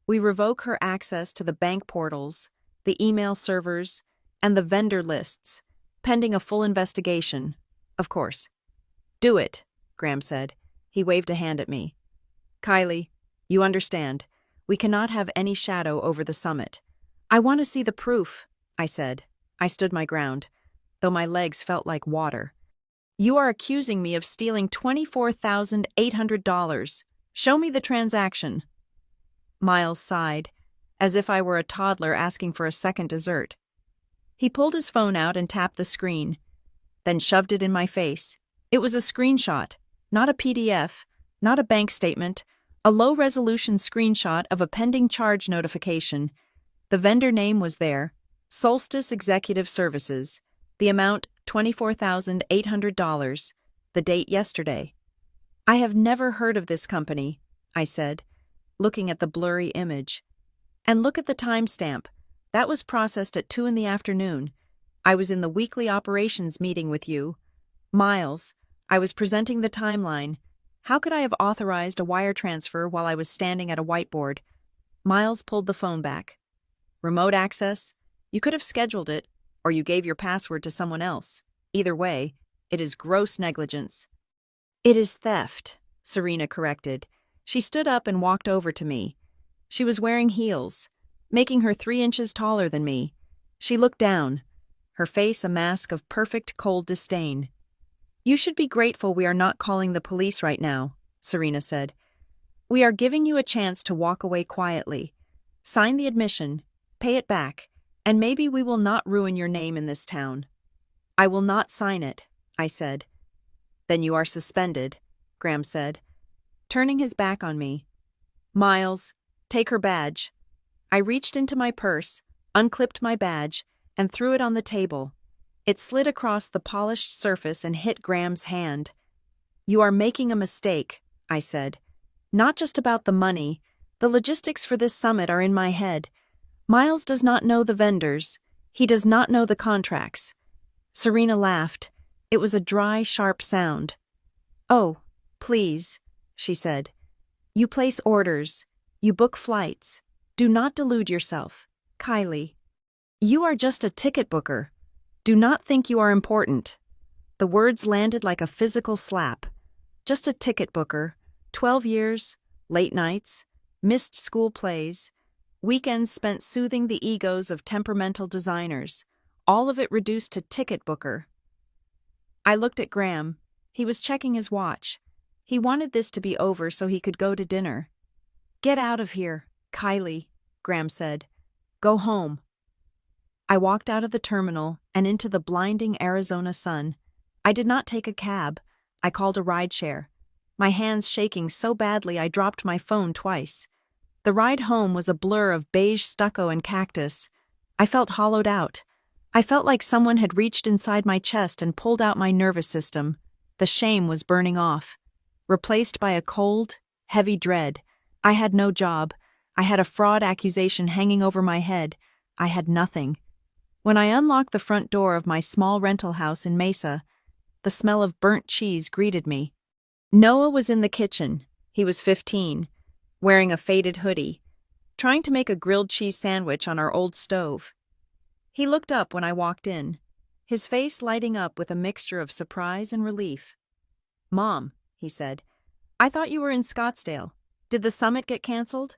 We revoke her access to the bank portals, the email servers, and the vendor lists, pending a full investigation, of course." "Do it," Graham said. He waved a hand at me. "Kylie, you understand. We cannot have any shadow over the summit." "I want to see the proof," I said. I stood my ground, though my legs felt like water. "You are accusing me of stealing $24,800. Show me the transaction." Miles sighed, as if I were a toddler asking for a second dessert. He pulled his phone out and tapped the screen, then shoved it in my face. It was a screenshot, not a PDF, not a bank statement, a low-resolution screenshot of a pending charge notification. The vendor name was there, Solstice Executive Services, the amount $24,800, the date yesterday. "I have never heard of this company," I said, looking at the blurry image. "And look at the timestamp. That was processed at 2 in the afternoon. I was in the weekly operations meeting with you. Miles, I was presenting the timeline. How could I have authorized a wire transfer while I was standing at a whiteboard?" Miles pulled the phone back. "Remote access? You could have scheduled it, or you gave your password to someone else. Either way, it is gross negligence." "It is theft," Serena corrected. She stood up and walked over to me. She was wearing heels, making her 3 inches taller than me. She looked down, her face a mask of perfect cold disdain. "You should be grateful we are not calling the police right now," Serena said. "We are giving you a chance to walk away quietly. Sign the admission, pay it back, and maybe we will not ruin your name in this town." "I will not sign it," I said. "Then you are suspended," Graham said, turning his back on me. "Miles, take her badge." I reached into my purse, unclipped my badge, and threw it on the table. It slid across the polished surface and hit Graham's hand. "You are making a mistake," I said. "Not just about the money. The logistics for this summit are in my head. Miles does not know the vendors. He does not know the contracts." Serena laughed. It was a dry, sharp sound. "Oh, please," she said. "You place orders. You book flights. Do not delude yourself. Kylie, you are just a ticket booker. Do not think you are important." The words landed like a physical slap. Just a ticket booker, 12 years, late nights, missed school plays, weekends spent soothing the egos of temperamental designers, all of it reduced to ticket booker. I looked at Graham. He was checking his watch. He wanted this to be over so he could go to dinner. "Get out of here, Kylie," Graham said. "Go home." I walked out of the terminal and into the blinding Arizona sun. I did not take a cab. I called a rideshare. My hands shaking so badly I dropped my phone twice. The ride home was a blur of beige stucco and cactus. I felt hollowed out. I felt like someone had reached inside my chest and pulled out my nervous system. The shame was burning off, replaced by a cold, heavy dread. I had no job. I had a fraud accusation hanging over my head. I had nothing. When I unlocked the front door of my small rental house in Mesa, the smell of burnt cheese greeted me. Noah was in the kitchen. He was 15, wearing a faded hoodie, trying to make a grilled cheese sandwich on our old stove. He looked up when I walked in, his face lighting up with a mixture of surprise and relief. "Mom," he said, "I thought you were in Scottsdale. Did the summit get canceled?"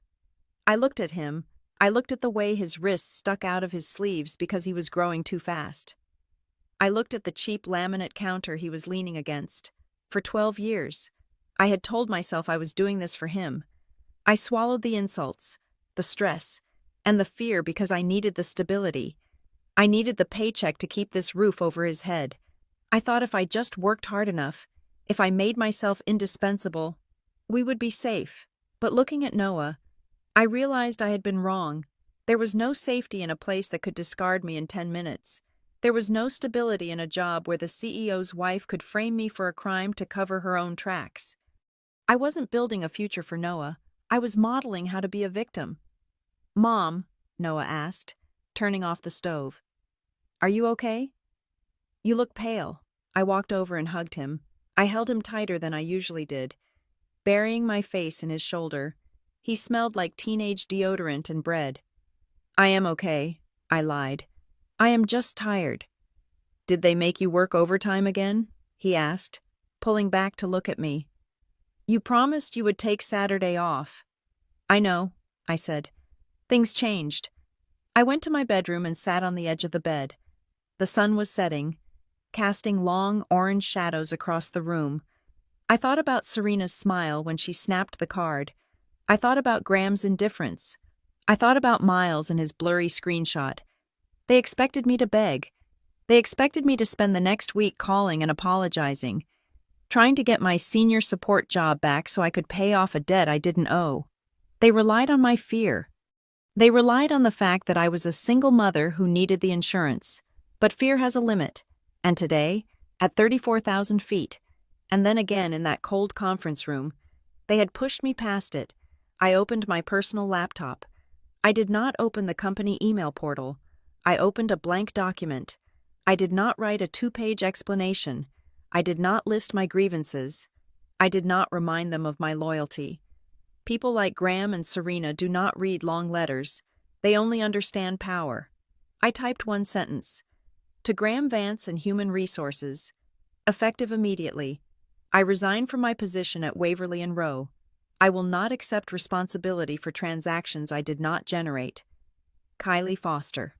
I looked at him. I looked at the way his wrists stuck out of his sleeves because he was growing too fast. I looked at the cheap laminate counter he was leaning against. For 12 years, I had told myself I was doing this for him. I swallowed the insults, the stress, and the fear because I needed the stability. I needed the paycheck to keep this roof over his head. I thought if I just worked hard enough, if I made myself indispensable, we would be safe. But looking at Noah, I realized I had been wrong. There was no safety in a place that could discard me in 10 minutes. There was no stability in a job where the CEO's wife could frame me for a crime to cover her own tracks. I wasn't building a future for Noah. I was modeling how to be a victim. "Mom," Noah asked, turning off the stove, "are you okay?" "You look pale." I walked over and hugged him. I held him tighter than I usually did, burying my face in his shoulder. He smelled like teenage deodorant and bread. "I am okay," I lied. "I am just tired." "Did they make you work overtime again?" he asked, pulling back to look at me. "You promised you would take Saturday off." "I know," I said. "Things changed." I went to my bedroom and sat on the edge of the bed. The sun was setting, casting long orange shadows across the room. I thought about Serena's smile when she snapped the card. I thought about Graham's indifference. I thought about Miles and his blurry screenshot. They expected me to beg. They expected me to spend the next week calling and apologizing, trying to get my senior support job back so I could pay off a debt I didn't owe. They relied on my fear. They relied on the fact that I was a single mother who needed the insurance. But fear has a limit. And today, at 34,000 feet, and then again in that cold conference room, they had pushed me past it. I opened my personal laptop. I did not open the company email portal. I opened a blank document. I did not write a 2-page explanation. I did not list my grievances. I did not remind them of my loyalty. People like Graham and Serena do not read long letters. They only understand power. I typed one sentence. To Graham Vance and Human Resources. Effective immediately. I resign from my position at Waverly and Rowe. I will not accept responsibility for transactions I did not generate. Kylie Foster.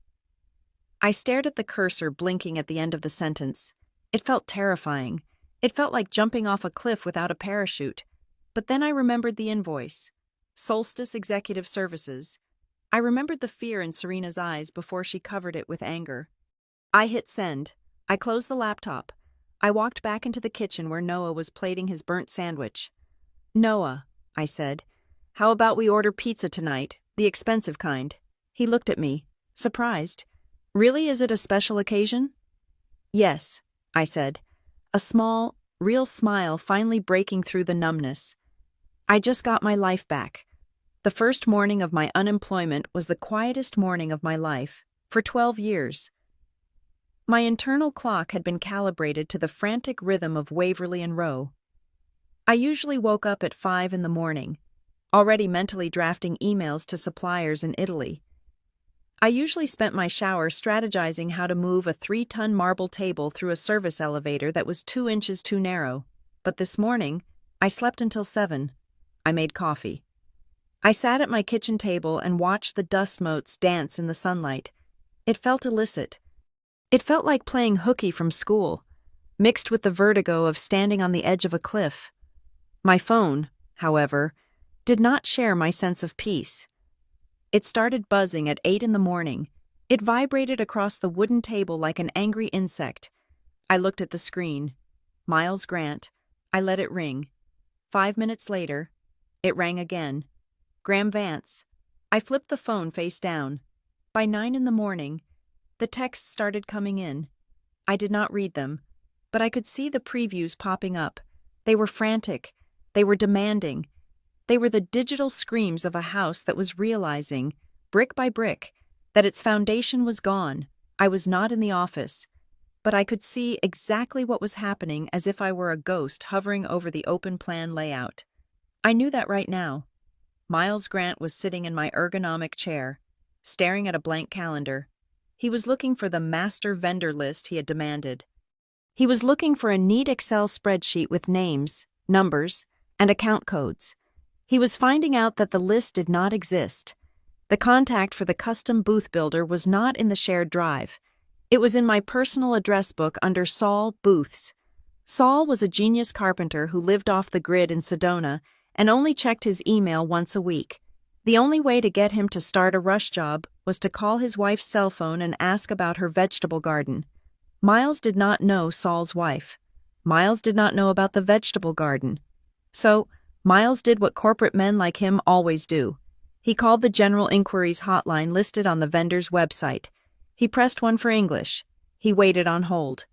I stared at the cursor blinking at the end of the sentence. It felt terrifying. It felt like jumping off a cliff without a parachute. But then I remembered the invoice. Solstice Executive Services. I remembered the fear in Serena's eyes before she covered it with anger. I hit send. I closed the laptop. I walked back into the kitchen where Noah was plating his burnt sandwich. "Noah," I said, "how about we order pizza tonight, the expensive kind?" He looked at me, surprised. "Really, is it a special occasion?" "Yes," I said, a small, real smile finally breaking through the numbness. I just got my life back. The first morning of my unemployment was the quietest morning of my life, for 12 years. My internal clock had been calibrated to the frantic rhythm of Waverly and Rowe. I usually woke up at 5 in the morning, already mentally drafting emails to suppliers in Italy. I usually spent my shower strategizing how to move a 3-ton marble table through a service elevator that was 2 inches too narrow. But this morning, I slept until 7. I made coffee. I sat at my kitchen table and watched the dust motes dance in the sunlight. It felt illicit. It felt like playing hooky from school. mixed with the vertigo of standing on the edge of a cliff. My phone, however, did not share my sense of peace. It started buzzing at 8 in the morning. It vibrated across the wooden table like an angry insect. I looked at the screen. Miles Grant. I let it ring. 5 minutes later, it rang again. Graham Vance. I flipped the phone face down. By 9 in the morning, the texts started coming in. I did not read them, but I could see the previews popping up. They were frantic. They were demanding. They were the digital screams of a house that was realizing, brick by brick, that its foundation was gone. I was not in the office, but I could see exactly what was happening as if I were a ghost hovering over the open plan layout. I knew that right now. Miles Grant was sitting in my ergonomic chair, staring at a blank calendar. He was looking for the master vendor list he had demanded. He was looking for a neat Excel spreadsheet with names, numbers, and account codes. He was finding out that the list did not exist. The contact for the custom booth builder was not in the shared drive. It was in my personal address book under Saul Booths. Saul was a genius carpenter who lived off the grid in Sedona and only checked his email once a week. The only way to get him to start a rush job was to call his wife's cell phone and ask about her vegetable garden. Miles did not know Saul's wife. Miles did not know about the vegetable garden. So, Miles did what corporate men like him always do. He called the general inquiries hotline listed on the vendor's website. He pressed 1 for English. He waited on hold.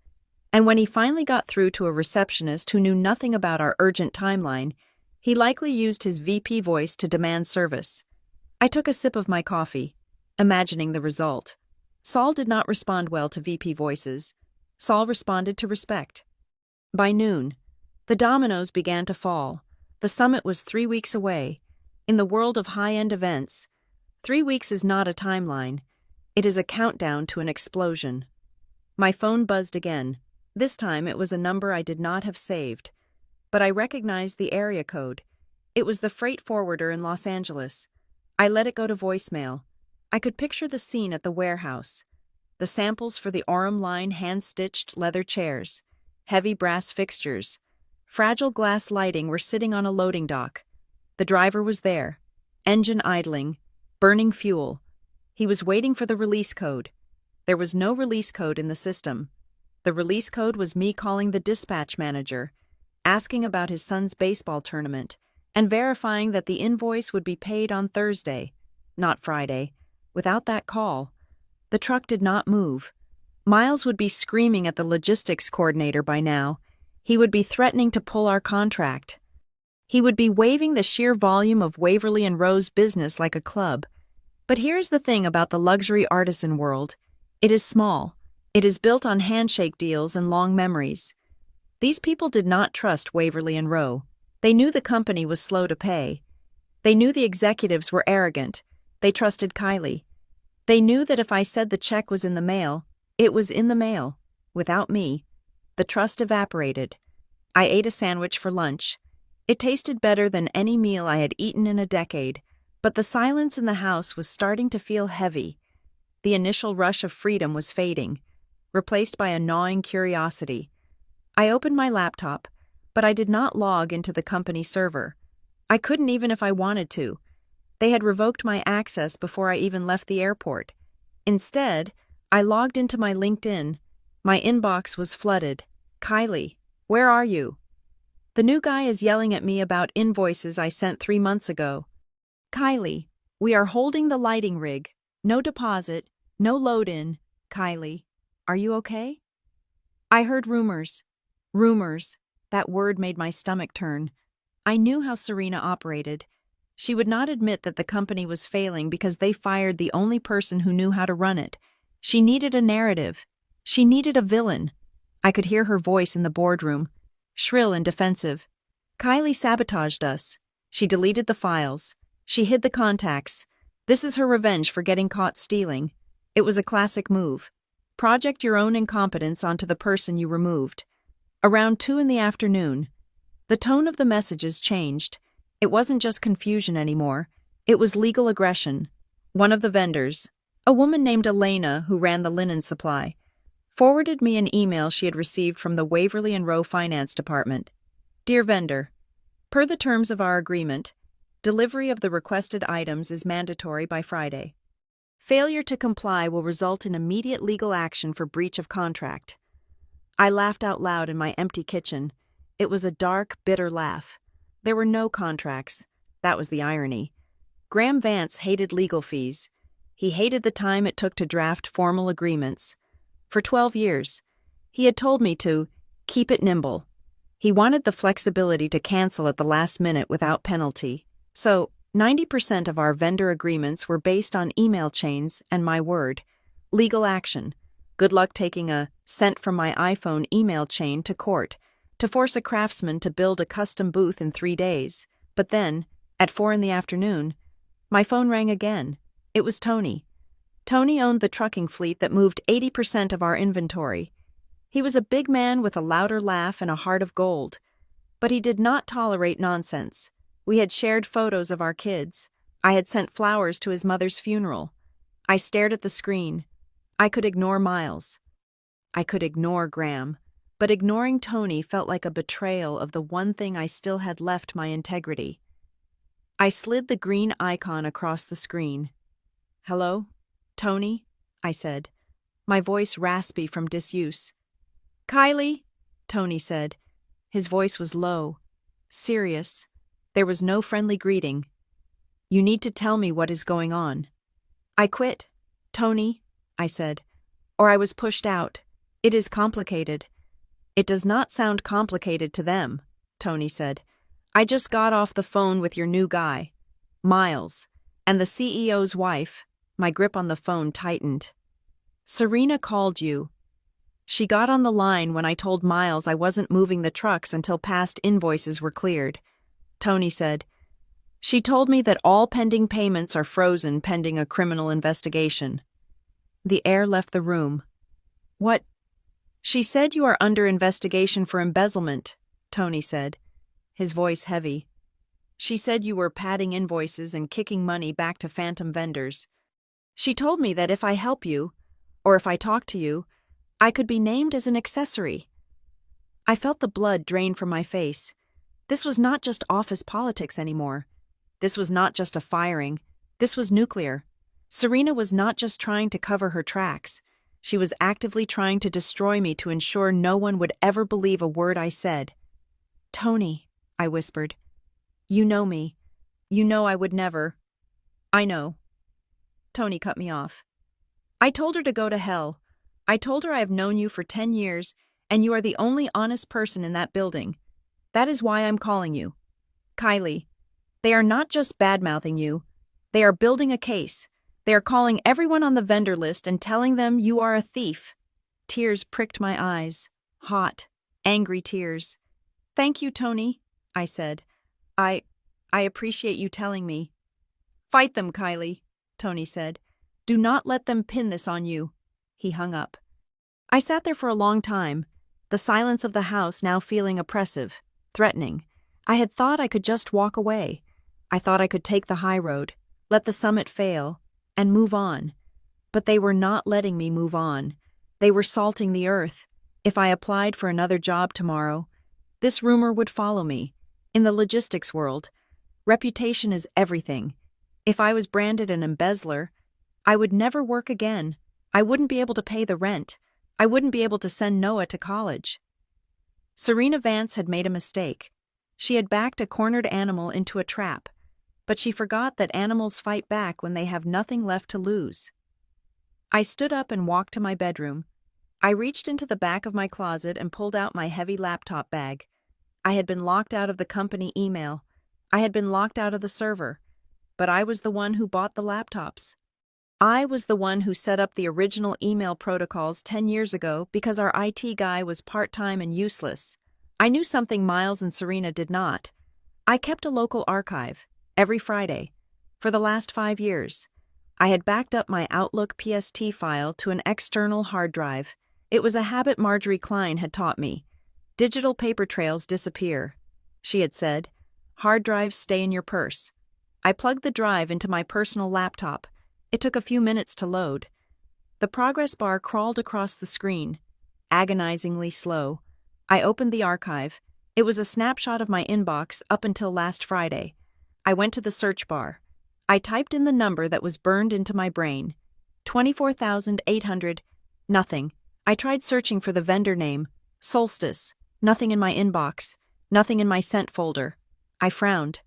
And when he finally got through to a receptionist who knew nothing about our urgent timeline, he likely used his VP voice to demand service. I took a sip of my coffee, imagining the result. Saul did not respond well to VP voices. Saul responded to respect. By noon, the dominoes began to fall. The summit was 3 weeks away. In the world of high-end events, 3 weeks is not a timeline. It is a countdown to an explosion. My phone buzzed again. This time it was a number I did not have saved. But I recognized the area code. It was the freight forwarder in Los Angeles. I let it go to voicemail. I could picture the scene at the warehouse. The samples for the Orem line hand-stitched leather chairs, heavy brass fixtures, fragile glass lighting were sitting on a loading dock. The driver was there, engine idling, burning fuel. He was waiting for the release code. There was no release code in the system. The release code was me calling the dispatch manager, asking about his son's baseball tournament, and verifying that the invoice would be paid on Thursday, not Friday. Without that call, the truck did not move. Miles would be screaming at the logistics coordinator by now. He would be threatening to pull our contract. He would be waving the sheer volume of Waverly and Rowe's business like a club. But here's the thing about the luxury artisan world. It is small. It is built on handshake deals and long memories. These people did not trust Waverly and Rowe. They knew the company was slow to pay. They knew the executives were arrogant. They trusted Kylie. They knew that if I said the check was in the mail, it was in the mail. Without me, the trust evaporated. I ate a sandwich for lunch. It tasted better than any meal I had eaten in a decade, but the silence in the house was starting to feel heavy. The initial rush of freedom was fading, replaced by a gnawing curiosity. I opened my laptop, but I did not log into the company server. I couldn't even if I wanted to. They had revoked my access before I even left the airport. Instead, I logged into my LinkedIn. My inbox was flooded. Kylie, where are you? The new guy is yelling at me about invoices I sent 3 months ago. Kylie, we are holding the lighting rig. No deposit, no load-in. Kylie, are you okay? I heard rumors. Rumors. That word made my stomach turn. I knew how Serena operated. She would not admit that the company was failing because they fired the only person who knew how to run it. She needed a narrative. She needed a villain. I could hear her voice in the boardroom, shrill and defensive. Kylie sabotaged us. She deleted the files. She hid the contacts. This is her revenge for getting caught stealing. It was a classic move. Project your own incompetence onto the person you removed. Around 2 in the afternoon, the tone of the messages changed. It wasn't just confusion anymore. It was legal aggression. One of the vendors, a woman named Elena who ran the linen supply, forwarded me an email she had received from the Waverly and Rowe Finance Department. Dear vendor, per the terms of our agreement, delivery of the requested items is mandatory by Friday. Failure to comply will result in immediate legal action for breach of contract. I laughed out loud in my empty kitchen. It was a dark, bitter laugh. There were no contracts. That was the irony. Graham Vance hated legal fees. He hated the time it took to draft formal agreements. For 12 years, he had told me to keep it nimble. He wanted the flexibility to cancel at the last minute without penalty. So, 90% of our vendor agreements were based on email chains and my word, legal action. Good luck taking a sent from my iPhone email chain to court to force a craftsman to build a custom booth in 3 days. But then, at 4 p.m, my phone rang again. It was Tony. Tony owned the trucking fleet that moved 80% of our inventory. He was a big man with a louder laugh and a heart of gold. But he did not tolerate nonsense. We had shared photos of our kids. I had sent flowers to his mother's funeral. I stared at the screen. I could ignore Miles. I could ignore Graham. But ignoring Tony felt like a betrayal of the one thing I still had left: my integrity. I slid the green icon across the screen. Hello? Tony? I said, my voice raspy from disuse. Kylie? Tony said. His voice was low, serious. There was no friendly greeting. You need to tell me what is going on. I quit, Tony, I said, or I was pushed out. It is complicated. It does not sound complicated to them, Tony said. I just got off the phone with your new guy, Miles, and the CEO's wife. My grip on the phone tightened. Serena called you. She got on the line when I told Miles I wasn't moving the trucks until past invoices were cleared. Tony said, she told me that all pending payments are frozen pending a criminal investigation. The air left the room. What? She said you are under investigation for embezzlement, Tony said, his voice heavy. She said you were padding invoices and kicking money back to phantom vendors. She told me that if I help you, or if I talk to you, I could be named as an accessory. I felt the blood drain from my face. This was not just office politics anymore. This was not just a firing. This was nuclear. Serena was not just trying to cover her tracks. She was actively trying to destroy me to ensure no one would ever believe a word I said. Tony, I whispered. You know me. You know I would never. I know. Tony cut me off. I told her to go to hell. I told her I have known you for 10 years, and you are the only honest person in that building. That is why I'm calling you. Kylie, they are not just bad-mouthing you. They are building a case. They are calling everyone on the vendor list and telling them you are a thief. Tears pricked my eyes. Hot, angry tears. Thank you, Tony, I said. I appreciate you telling me. Fight them, Kylie, Tony said. Do not let them pin this on you. He hung up. I sat there for a long time, the silence of the house now feeling oppressive, threatening. I had thought I could just walk away. I thought I could take the high road, let the summit fail, and move on. But they were not letting me move on. They were salting the earth. If I applied for another job tomorrow, this rumor would follow me. In the logistics world, reputation is everything. If I was branded an embezzler, I would never work again. I wouldn't be able to pay the rent. I wouldn't be able to send Noah to college. Serena Vance had made a mistake. She had backed a cornered animal into a trap, but she forgot that animals fight back when they have nothing left to lose. I stood up and walked to my bedroom. I reached into the back of my closet and pulled out my heavy laptop bag. I had been locked out of the company email. I had been locked out of the server. But I was the one who bought the laptops. I was the one who set up the original email protocols 10 years ago because our IT guy was part-time and useless. I knew something Miles and Serena did not. I kept a local archive, every Friday, for the last 5 years. I had backed up my Outlook PST file to an external hard drive. It was a habit Marjorie Klein had taught me. Digital paper trails disappear, she had said. Hard drives stay in your purse. I plugged the drive into my personal laptop. It took a few minutes to load. The progress bar crawled across the screen, agonizingly slow. I opened the archive. It was a snapshot of my inbox up until last Friday. I went to the search bar. I typed in the number that was burned into my brain. 24,800. Nothing. I tried searching for the vendor name. Solstice. Nothing in my inbox. Nothing in my sent folder. I frowned.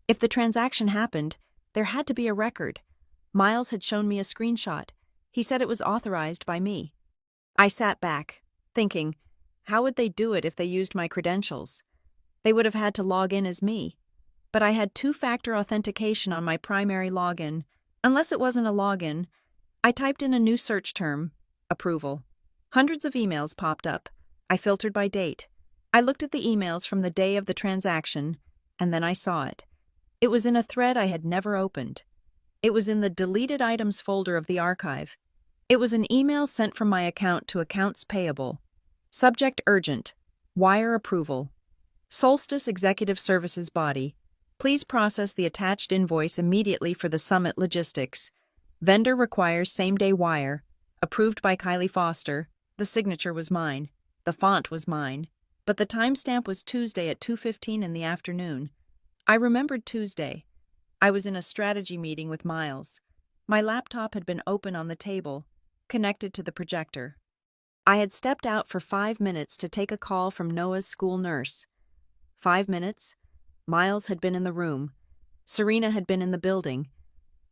If the transaction happened, there had to be a record. Miles had shown me a screenshot. He said it was authorized by me. I sat back, thinking, how would they do it if they used my credentials? They would have had to log in as me. But I had two-factor authentication on my primary login. Unless it wasn't a login, I typed in a new search term, approval. Hundreds of emails popped up. I filtered by date. I looked at the emails from the day of the transaction, and then I saw it. It was in a thread I had never opened. It was in the deleted items folder of the archive. It was an email sent from my account to accounts payable. Subject urgent. Wire approval. Solstice Executive Services Body. Please process the attached invoice immediately for the Summit Logistics. Vendor requires same-day wire. Approved by Kylie Foster. The signature was mine. The font was mine. But the timestamp was Tuesday at 2:15 in the afternoon. I remembered Tuesday. I was in a strategy meeting with Miles. My laptop had been open on the table, connected to the projector. I had stepped out for 5 minutes to take a call from Noah's school nurse. 5 minutes. Miles had been in the room. Serena had been in the building.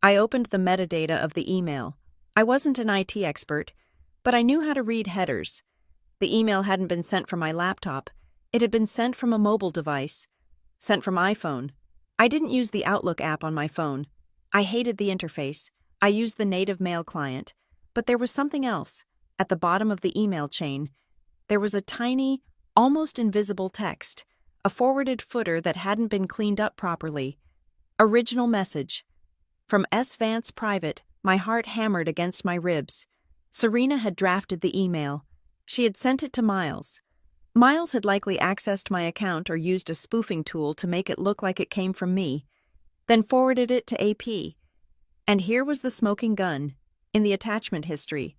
I opened the metadata of the email. I wasn't an IT expert, but I knew how to read headers. The email hadn't been sent from my laptop. It had been sent from a mobile device. Sent from iPhone. I didn't use the Outlook app on my phone. I hated the interface. I used the native mail client. But there was something else. At the bottom of the email chain, there was a tiny, almost invisible text, a forwarded footer that hadn't been cleaned up properly. Original message. From S. Vance Private, my heart hammered against my ribs. Serena had drafted the email. She had sent it to Miles. Miles had likely accessed my account or used a spoofing tool to make it look like it came from me, then forwarded it to AP. And here was the smoking gun, in the attachment history.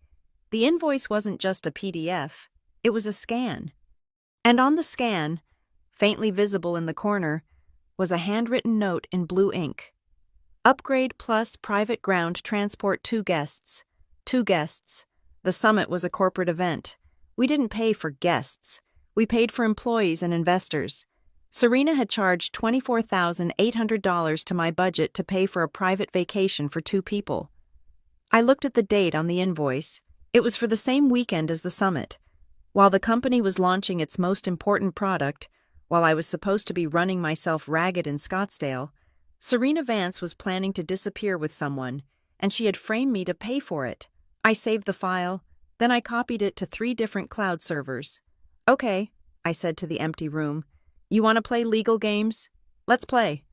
The invoice wasn't just a PDF, it was a scan. And on the scan, faintly visible in the corner, was a handwritten note in blue ink. Upgrade plus private ground transport 2 guests. 2 guests. The summit was a corporate event. We didn't pay for guests. We paid for employees and investors. Serena had charged $24,800 to my budget to pay for a private vacation for 2 people. I looked at the date on the invoice. It was for the same weekend as the summit. While the company was launching its most important product, while I was supposed to be running myself ragged in Scottsdale, Serena Vance was planning to disappear with someone, and she had framed me to pay for it. I saved the file, then I copied it to 3 different cloud servers. Okay, I said to the empty room. You want to play legal games? Let's play.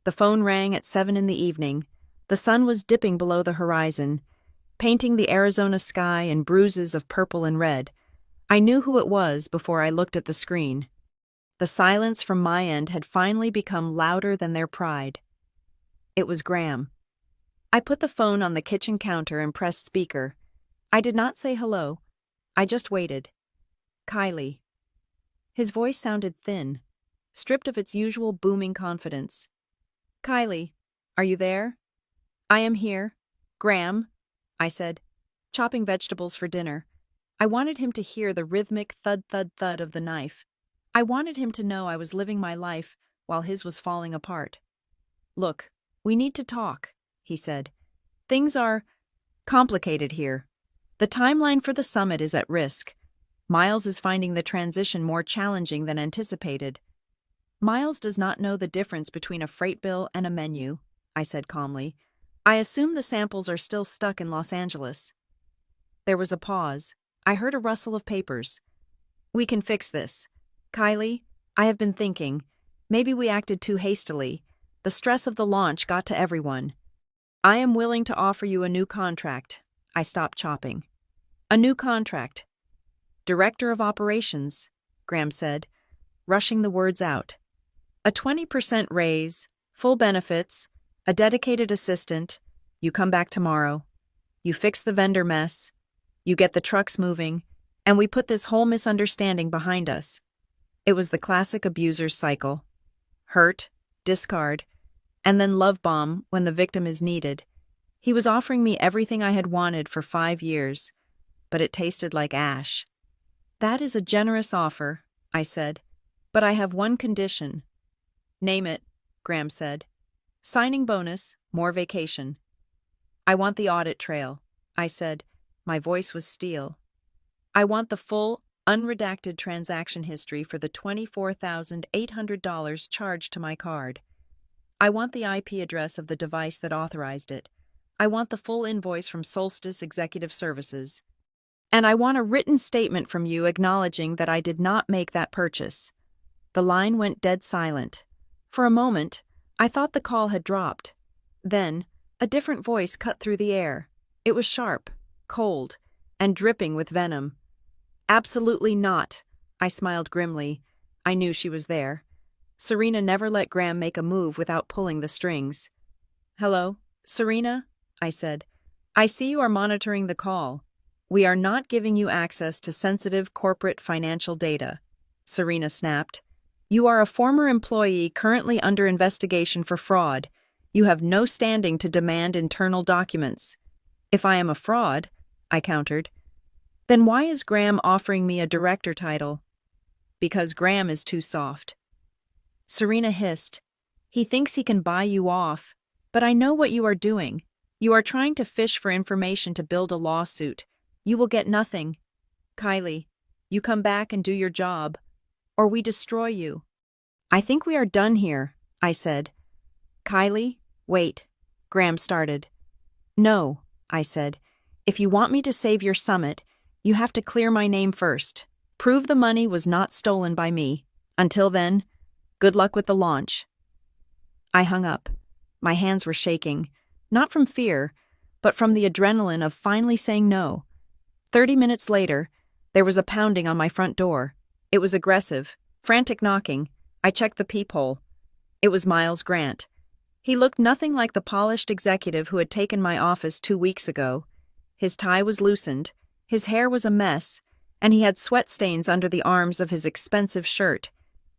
The phone rang at 7 in the evening. The sun was dipping below the horizon, painting the Arizona sky in bruises of purple and red. I knew who it was before I looked at the screen. The silence from my end had finally become louder than their pride. It was Graham. I put the phone on the kitchen counter and pressed speaker. I did not say hello. I just waited. Kylie. His voice sounded thin, stripped of its usual booming confidence. Kylie, are you there? I am here. Graham, I said, chopping vegetables for dinner. I wanted him to hear the rhythmic thud-thud-thud of the knife. I wanted him to know I was living my life while his was falling apart. Look, we need to talk, he said. Things are complicated here. The timeline for the summit is at risk. Miles is finding the transition more challenging than anticipated. Miles does not know the difference between a freight bill and a menu, I said calmly. I assume the samples are still stuck in Los Angeles. There was a pause. I heard a rustle of papers. We can fix this. Kylie, I have been thinking. Maybe we acted too hastily. The stress of the launch got to everyone. I am willing to offer you a new contract. I stopped chopping. A new contract. Director of Operations, Graham said, rushing the words out. A 20% raise, full benefits, a dedicated assistant. You come back tomorrow. You fix the vendor mess. You get the trucks moving, and we put this whole misunderstanding behind us. It was the classic abuser's cycle. Hurt, discard, and then love bomb when the victim is needed. He was offering me everything I had wanted for 5 years, but it tasted like ash. That is a generous offer, I said, but I have one condition. Name it, Graham said. Signing bonus, more vacation. I want the audit trail, I said. My voice was steel. I want the full, unredacted transaction history for the $24,800 charged to my card. I want the IP address of the device that authorized it. I want the full invoice from Solstice Executive Services. And I want a written statement from you acknowledging that I did not make that purchase. The line went dead silent. For a moment, I thought the call had dropped. Then, a different voice cut through the air. It was sharp, cold, and dripping with venom. Absolutely not, I smiled grimly. I knew she was there. Serena never let Graham make a move without pulling the strings. Hello, Serena? I said. I see you are monitoring the call. We are not giving you access to sensitive corporate financial data, Serena snapped. You are a former employee currently under investigation for fraud. You have no standing to demand internal documents. If I am a fraud, I countered, then why is Graham offering me a director title? Because Graham is too soft. Serena hissed. He thinks he can buy you off, but I know what you are doing. You are trying to fish for information to build a lawsuit. You will get nothing. Kylie, you come back and do your job, or we destroy you. I think we are done here, I said. Kylie, wait, Graham started. No, I said. If you want me to save your summit, you have to clear my name first. Prove the money was not stolen by me. Until then, good luck with the launch. I hung up. My hands were shaking, not from fear, but from the adrenaline of finally saying no. 30 minutes later, there was a pounding on my front door. It was aggressive, frantic knocking. I checked the peephole. It was Miles Grant. He looked nothing like the polished executive who had taken my office 2 weeks ago. His tie was loosened, his hair was a mess, and he had sweat stains under the arms of his expensive shirt.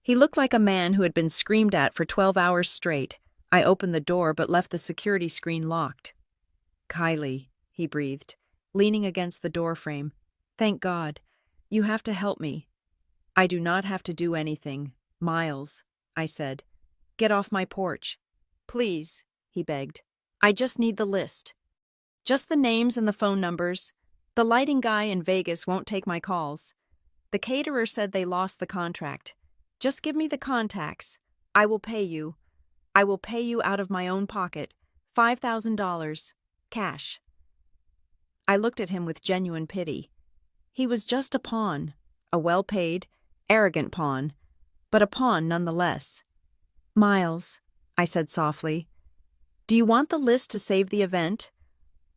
He looked like a man who had been screamed at for 12 hours straight. I opened the door but left the security screen locked. Kylie, he breathed, leaning against the doorframe. Thank God. You have to help me. I do not have to do anything, Miles, I said. Get off my porch. Please, he begged. I just need the list. Just the names and the phone numbers. The lighting guy in Vegas won't take my calls. The caterer said they lost the contract. Just give me the contacts. I will pay you. I will pay you out of my own pocket. $5,000. Cash. I looked at him with genuine pity. He was just a pawn. A well-paid, arrogant pawn. But a pawn nonetheless. Miles, I said softly, do you want the list to save the event?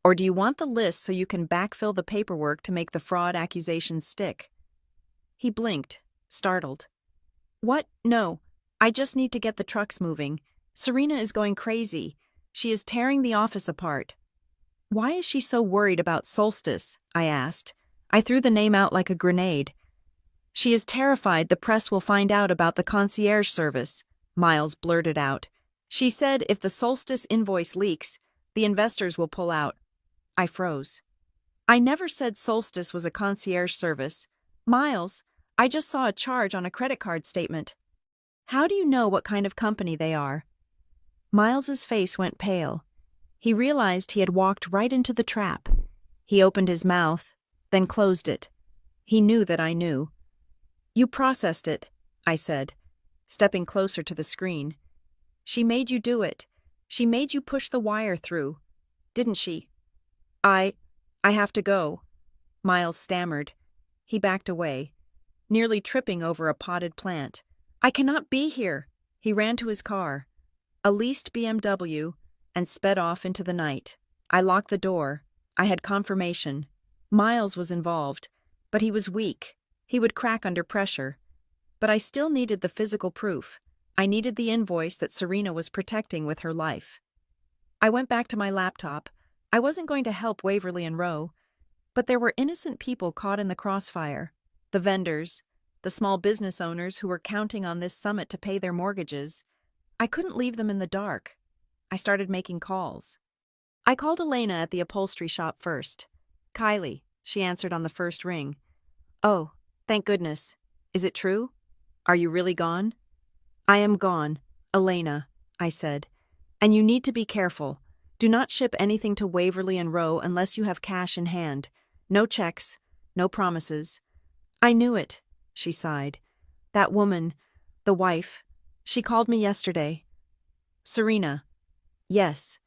Or do you want the list so you can backfill the paperwork to make the fraud accusations stick? He blinked, startled. What? No. I just need to get the trucks moving. Serena is going crazy. She is tearing the office apart. Why is she so worried about Solstice? I asked. I threw the name out like a grenade. She is terrified the press will find out about the concierge service, Miles blurted out. She said if the Solstice invoice leaks, the investors will pull out. I froze. I never said Solstice was a concierge service. Miles, I just saw a charge on a credit card statement. How do you know what kind of company they are? Miles's face went pale. He realized he had walked right into the trap. He opened his mouth, then closed it. He knew that I knew. You processed it, I said, stepping closer to the screen. She made you do it. She made you push the wire through, didn't she? I have to go, Miles stammered. He backed away, nearly tripping over a potted plant. I cannot be here. He ran to his car, a leased BMW, and sped off into the night. I locked the door. I had confirmation. Miles was involved, but he was weak. He would crack under pressure. But I still needed the physical proof. I needed the invoice that Serena was protecting with her life. I went back to my laptop. I wasn't going to help Waverly and Rowe, But there were innocent people caught in the crossfire. The vendors, the small business owners who were counting on this summit to pay their mortgages. I couldn't leave them in the dark. I started making calls. I called Elena at the upholstery shop first. Kylie, she answered on the first ring. Oh, thank goodness. Is it true? Are you really gone? I am gone, Elena, I said. And you need to be careful. Do not ship anything to Waverly and Row unless you have cash in hand. No checks, no promises. I knew it, she sighed. That woman, the wife, she called me yesterday. Serena. Yes,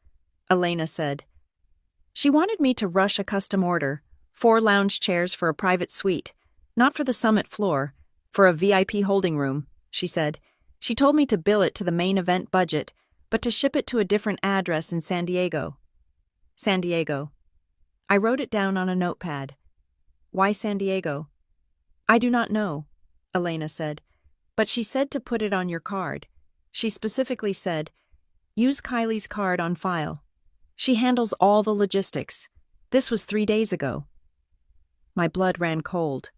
Elena said. She wanted me to rush a custom order, 4 lounge chairs for a private suite, not for the summit floor, for a VIP holding room, she said. She told me to bill it to the main event budget, but to ship it to a different address in San Diego. San Diego. I wrote it down on a notepad. Why San Diego? I do not know, Elena said, but she said to put it on your card. She specifically said, use Kylie's card on file. She handles all the logistics. This was 3 days ago. My blood ran cold.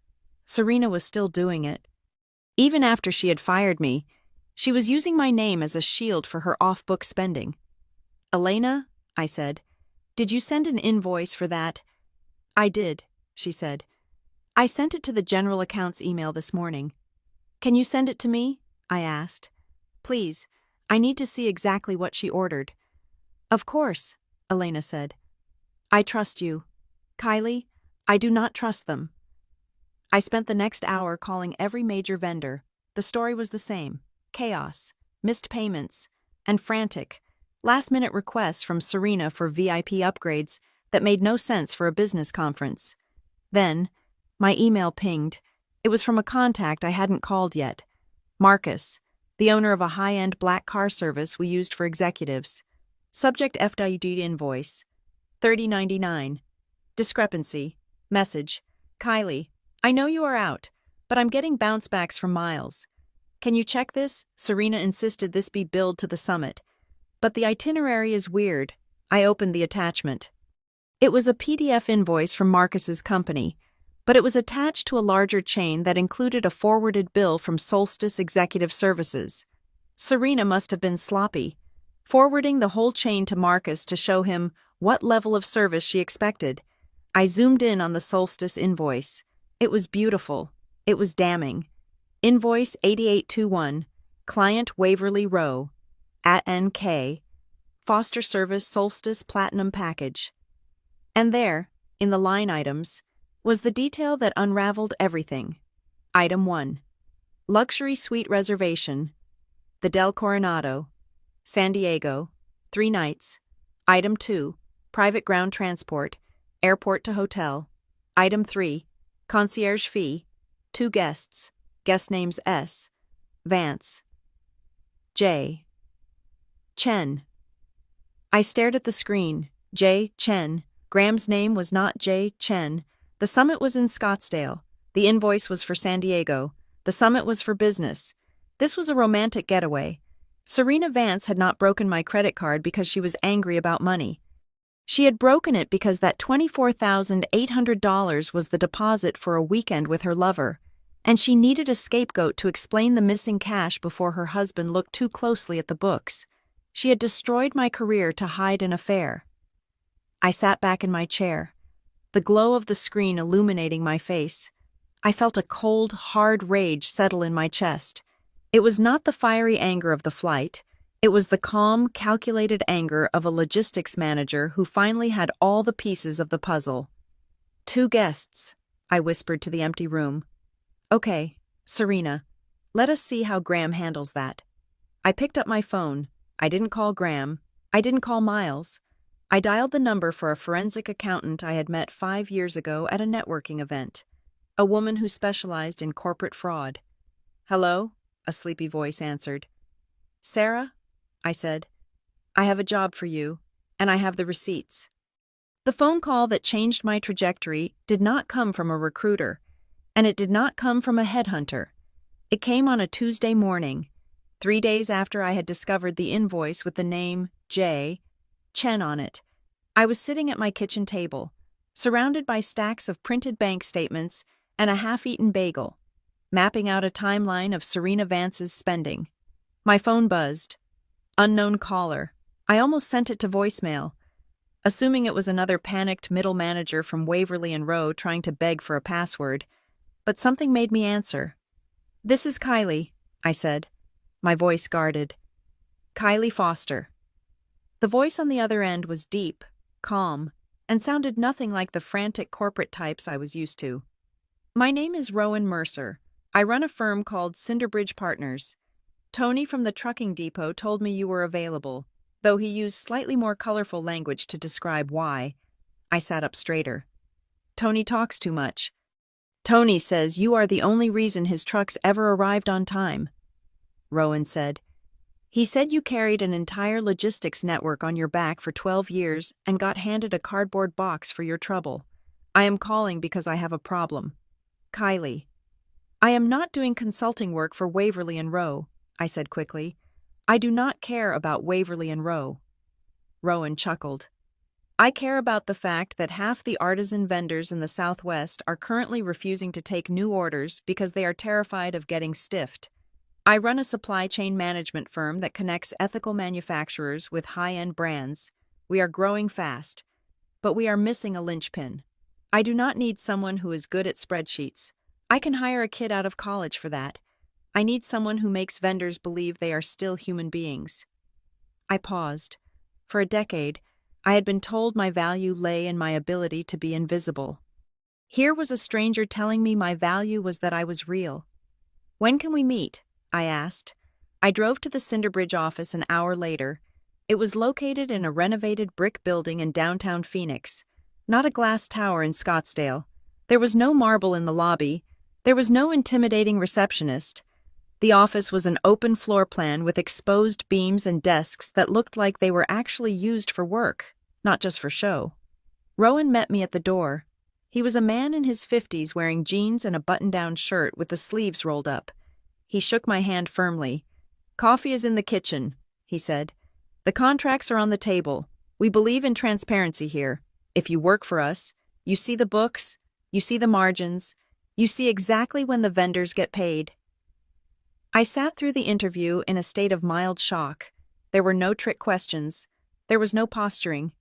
Serena was still doing it. Even after she had fired me, she was using my name as a shield for her off-book spending. Elena, I said, did you send an invoice for that? I did, she said. I sent it to the general accounts email this morning. Can you send it to me? I asked. Please, I need to see exactly what she ordered. Of course, Elena said. I trust you. Kylie, I do not trust them. I spent the next hour calling every major vendor. The story was the same. Chaos, missed payments, and frantic, last-minute requests from Serena for VIP upgrades that made no sense for a business conference. Then, my email pinged. It was from a contact I hadn't called yet. Marcus, the owner of a high-end black car service we used for executives. Subject FWD invoice. $30.99. Discrepancy. Message. Kylie, I know you are out, but I'm getting bounce backs from Miles. Can you check this? Serena insisted this be billed to the summit. But the itinerary is weird. I opened the attachment. It was a PDF invoice from Marcus's company, but it was attached to a larger chain that included a forwarded bill from Solstice Executive Services. Serena must have been sloppy, forwarding the whole chain to Marcus to show him what level of service she expected. I zoomed in on the Solstice invoice. It was beautiful. It was damning. Invoice 8821, Client Waverly Row, @NK, Foster Service Solstice Platinum Package. And there, in the line items, was the detail that unraveled everything. Item 1. Luxury Suite Reservation, the Del Coronado, San Diego, 3 nights. Item 2. Private ground transport, airport to hotel. Item 3. Concierge fee, 2 guests. Guest names S. Vance. J. Chen. I stared at the screen. J. Chen. Graham's name was not J. Chen. The summit was in Scottsdale. The invoice was for San Diego. The summit was for business. This was a romantic getaway. Serena Vance had not broken my credit card because she was angry about money. She had broken it because that $24,800 was the deposit for a weekend with her lover, and she needed a scapegoat to explain the missing cash before her husband looked too closely at the books. She had destroyed my career to hide an affair. I sat back in my chair, the glow of the screen illuminating my face. I felt a cold, hard rage settle in my chest. It was not the fiery anger of the flight. It was the calm, calculated anger of a logistics manager who finally had all the pieces of the puzzle. 2 guests, I whispered to the empty room. Okay, Serena, let us see how Graham handles that. I picked up my phone. I didn't call Graham. I didn't call Miles. I dialed the number for a forensic accountant I had met 5 years ago at a networking event, a woman who specialized in corporate fraud. Hello? A sleepy voice answered. Sarah? I said. I have a job for you, and I have the receipts. The phone call that changed my trajectory did not come from a recruiter, and it did not come from a headhunter. It came on a Tuesday morning, 3 days after I had discovered the invoice with the name J. Chen on it. I was sitting at my kitchen table, surrounded by stacks of printed bank statements and a half-eaten bagel, mapping out a timeline of Serena Vance's spending. My phone buzzed. Unknown caller. I almost sent it to voicemail, assuming it was another panicked middle manager from Waverly and Rowe trying to beg for a password, but something made me answer. "This is Kylie," I said, my voice guarded. "Kylie Foster." The voice on the other end was deep, calm, and sounded nothing like the frantic corporate types I was used to. "My name is Rowan Mercer. I run a firm called Cinderbridge Partners. Tony from the trucking depot told me you were available, though he used slightly more colorful language to describe why." I sat up straighter. "Tony talks too much. Tony says you are the only reason his trucks ever arrived on time," Rowan said. "He said you carried an entire logistics network on your back for 12 years and got handed a cardboard box for your trouble. I am calling because I have a problem. Kylie." "I am not doing consulting work for Waverly and Rowe," I said quickly. "I do not care about Waverly and Rowe." Rowan chuckled. "I care about the fact that half the artisan vendors in the Southwest are currently refusing to take new orders because they are terrified of getting stiffed. I run a supply chain management firm that connects ethical manufacturers with high-end brands. We are growing fast, but we are missing a linchpin. I do not need someone who is good at spreadsheets. I can hire a kid out of college for that. I need someone who makes vendors believe they are still human beings." I paused. For a decade, I had been told my value lay in my ability to be invisible. Here was a stranger telling me my value was that I was real. "When can we meet?" I asked. I drove to the Cinderbridge office an hour later. It was located in a renovated brick building in downtown Phoenix, not a glass tower in Scottsdale. There was no marble in the lobby. There was no intimidating receptionist. The office was an open floor plan with exposed beams and desks that looked like they were actually used for work, not just for show. Rowan met me at the door. He was a man in his 50s wearing jeans and a button-down shirt with the sleeves rolled up. He shook my hand firmly. "Coffee is in the kitchen," he said. "The contracts are on the table. We believe in transparency here. If you work for us, you see the books, you see the margins, you see exactly when the vendors get paid." I sat through the interview in a state of mild shock. There were no trick questions. There was no posturing.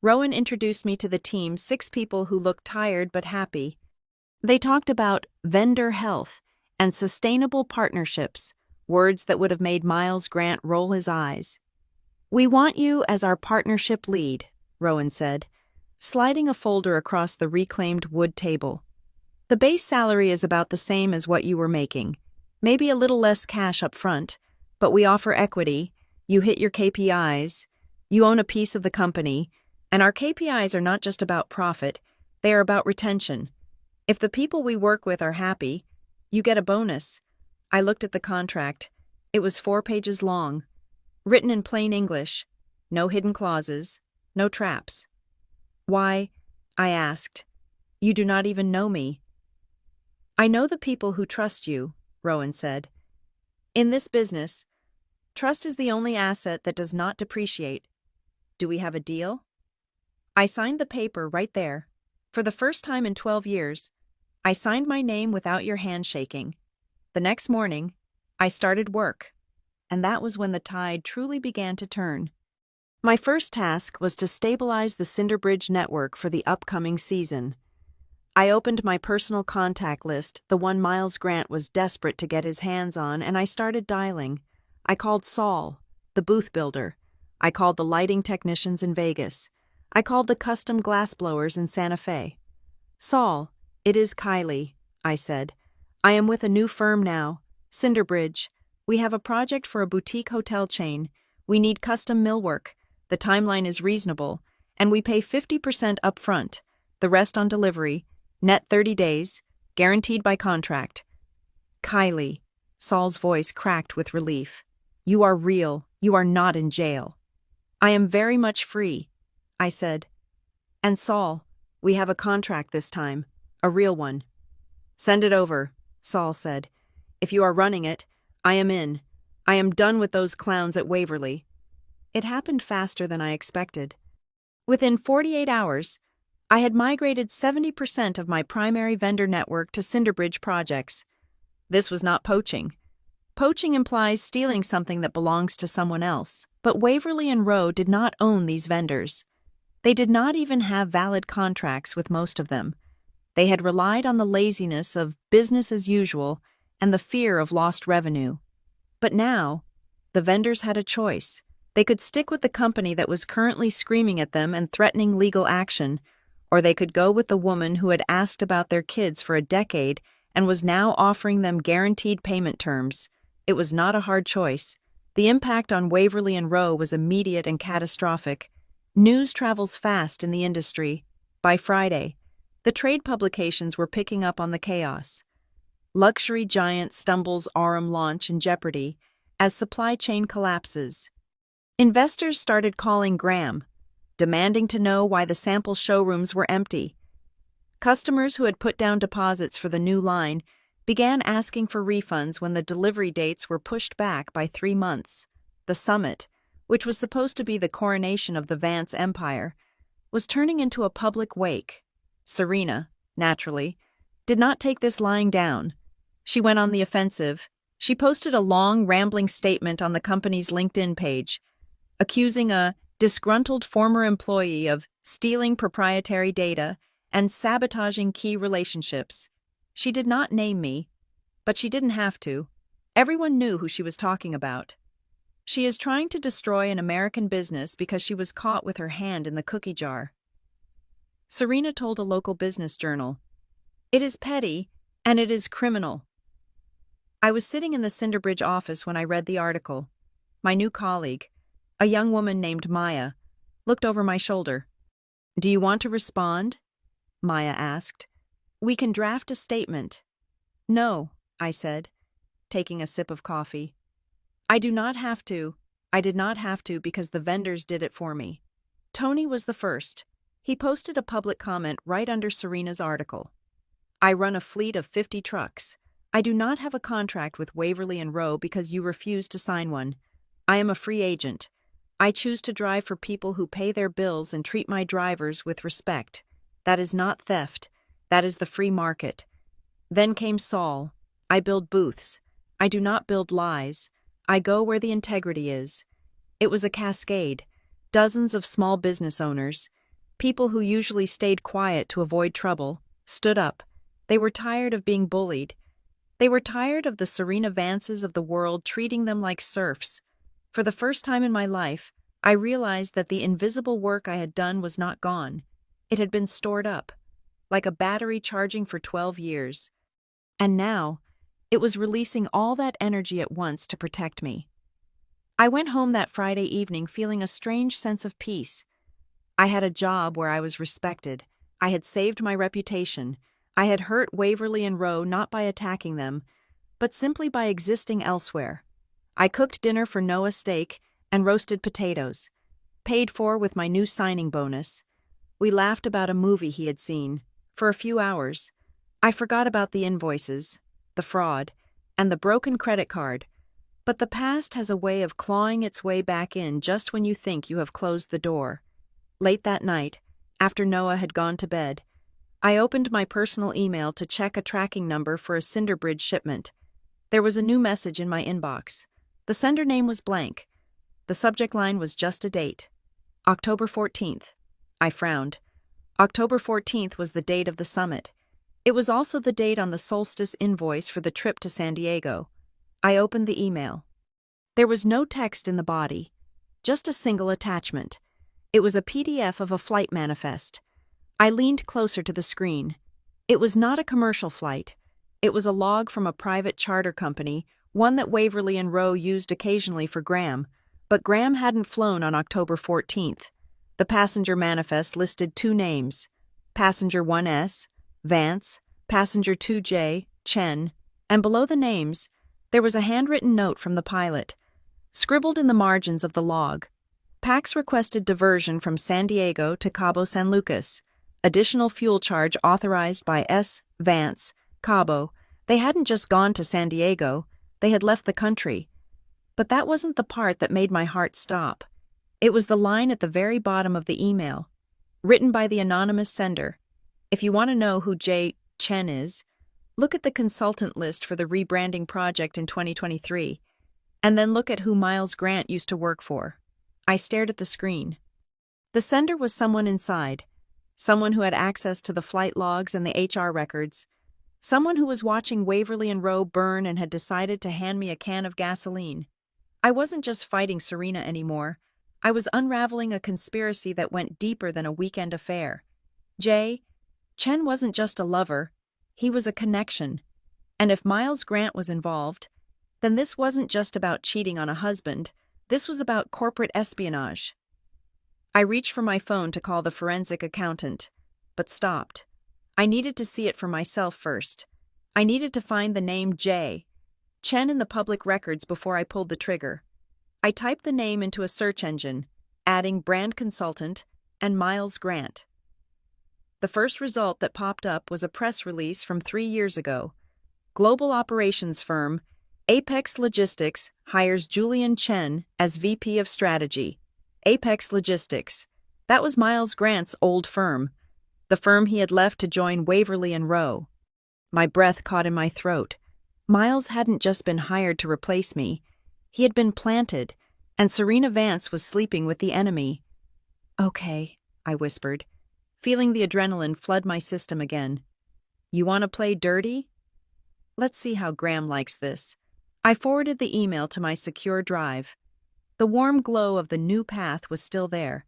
Rowan introduced me to the team, 6 people who looked tired but happy. They talked about vendor health and sustainable partnerships, words that would have made Miles Grant roll his eyes. "We want you as our partnership lead," Rowan said, sliding a folder across the reclaimed wood table. "The base salary is about the same as what you were making. Maybe a little less cash up front, but we offer equity, you hit your KPIs, you own a piece of the company, and our KPIs are not just about profit, they are about retention. If the people we work with are happy, you get a bonus." I looked at the contract. It was 4 pages long, written in plain English, no hidden clauses, no traps. "Why?" I asked. "You do not even know me." "I know the people who trust you," Rowan said. "In this business, trust is the only asset that does not depreciate. Do we have a deal?" I signed the paper right there. For the first time in 12 years, I signed my name without your hand shaking. The next morning, I started work, and that was when the tide truly began to turn. My first task was to stabilize the Cinderbridge network for the upcoming season. I opened my personal contact list, the one Miles Grant was desperate to get his hands on, and I started dialing. I called Saul, the booth builder. I called the lighting technicians in Vegas. I called the custom glassblowers in Santa Fe. "Saul, it is Kylie," I said. "I am with a new firm now, Cinderbridge. We have a project for a boutique hotel chain. We need custom millwork. The timeline is reasonable, and we pay 50% up front, the rest on delivery, net 30 days, guaranteed by contract." "Kylie," Saul's voice cracked with relief. "You are real. You are not in jail." "I am very much free," I said. "And Saul, we have a contract this time, a real one." "Send it over," Saul said. "If you are running it, I am in. I am done with those clowns at Waverly." It happened faster than I expected. Within 48 hours, I had migrated 70% of my primary vendor network to Cinderbridge projects. This was not poaching. Poaching implies stealing something that belongs to someone else, but Waverly and Rowe did not own these vendors. They did not even have valid contracts with most of them. They had relied on the laziness of business as usual and the fear of lost revenue. But now, the vendors had a choice. They could stick with the company that was currently screaming at them and threatening legal action, or they could go with the woman who had asked about their kids for a decade and was now offering them guaranteed payment terms. It was not a hard choice. The impact on Waverly and Rowe was immediate and catastrophic. News travels fast in the industry. By Friday, the trade publications were picking up on the chaos. Luxury giant stumbles Aurum launch in jeopardy as supply chain collapses. Investors started calling Graham, demanding to know why the sample showrooms were empty. Customers who had put down deposits for the new line began asking for refunds when the delivery dates were pushed back by 3 months. The summit, which was supposed to be the coronation of the Vance empire, was turning into a public wake. Serena, naturally, did not take this lying down. She went on the offensive. She posted a long, rambling statement on the company's LinkedIn page, accusing a disgruntled former employee of stealing proprietary data and sabotaging key relationships. She did not name me, but she didn't have to. Everyone knew who she was talking about. She is trying to destroy an American business because she was caught with her hand in the cookie jar. Serena told a local business journal, "It is petty, and it is criminal." I was sitting in the Cinderbridge office when I read the article. My new colleague, a young woman named Maya, looked over my shoulder. "Do you want to respond?" Maya asked. "We can draft a statement." "No," I said, taking a sip of coffee. I did not have to because the vendors did it for me. Tony was the first. He posted a public comment right under Serena's article. "I run a fleet of 50 trucks. I do not have a contract with Waverly and Rowe because you refused to sign one. I am a free agent. I choose to drive for people who pay their bills and treat my drivers with respect. That is not theft. That is the free market." Then came Saul. "I build booths. I do not build lies. I go where the integrity is." It was a cascade. Dozens of small business owners, people who usually stayed quiet to avoid trouble, stood up. They were tired of being bullied. They were tired of the Serena Vances of the world treating them like serfs. For the first time in my life, I realized that the invisible work I had done was not gone. It had been stored up, like a battery charging for 12 years. And now, it was releasing all that energy at once to protect me. I went home that Friday evening feeling a strange sense of peace. I had a job where I was respected. I had saved my reputation. I had hurt Waverly and Rowe not by attacking them, but simply by existing elsewhere. I cooked dinner for Noah steak and roasted potatoes, paid for with my new signing bonus. We laughed about a movie he had seen. For a few hours, I forgot about the invoices, the fraud, and the broken credit card. But the past has a way of clawing its way back in just when you think you have closed the door. Late that night, after Noah had gone to bed, I opened my personal email to check a tracking number for a Cinderbridge shipment. There was a new message in my inbox. The sender name was blank. The subject line was just a date. October 14th. I frowned. October 14th was the date of the summit. It was also the date on the solstice invoice for the trip to San Diego. I opened the email. There was no text in the body, just a single attachment. It was a PDF of a flight manifest. I leaned closer to the screen. It was not a commercial flight. It was a log from a private charter company, one that Waverly and Rowe used occasionally for Graham, but Graham hadn't flown on October 14th. The passenger manifest listed 2 names, Passenger 1S, Vance, Passenger 2J, Chen, and below the names, there was a handwritten note from the pilot. Scribbled in the margins of the log, PAX requested diversion from San Diego to Cabo San Lucas. Additional fuel charge authorized by S. Vance, Cabo. They hadn't just gone to San Diego, they had left the country. But that wasn't the part that made my heart stop. It was the line at the very bottom of the email. Written by the anonymous sender. If you want to know who J. Chen is, look at the consultant list for the rebranding project in 2023, and then look at who Miles Grant used to work for. I stared at the screen. The sender was someone inside, someone who had access to the flight logs and the HR records, someone who was watching Waverly and Rowe burn and had decided to hand me a can of gasoline. I wasn't just fighting Serena anymore. I was unraveling a conspiracy that went deeper than a weekend affair. Chen wasn't just a lover, he was a connection. And if Miles Grant was involved, then this wasn't just about cheating on a husband, this was about corporate espionage. I reached for my phone to call the forensic accountant, but stopped. I needed to see it for myself first. I needed to find the name Chen in the public records before I pulled the trigger. I typed the name into a search engine, adding brand consultant and Miles Grant. The first result that popped up was a press release from 3 years ago. Global operations firm Apex Logistics hires Julian Chen as VP of Strategy. Apex Logistics. That was Miles Grant's old firm, the firm he had left to join Waverly and Rowe. My breath caught in my throat. Miles hadn't just been hired to replace me. He had been planted, and Serena Vance was sleeping with the enemy. "Okay," I whispered, feeling the adrenaline flood my system again. "You want to play dirty? Let's see how Graham likes this." I forwarded the email to my secure drive. The warm glow of the new path was still there,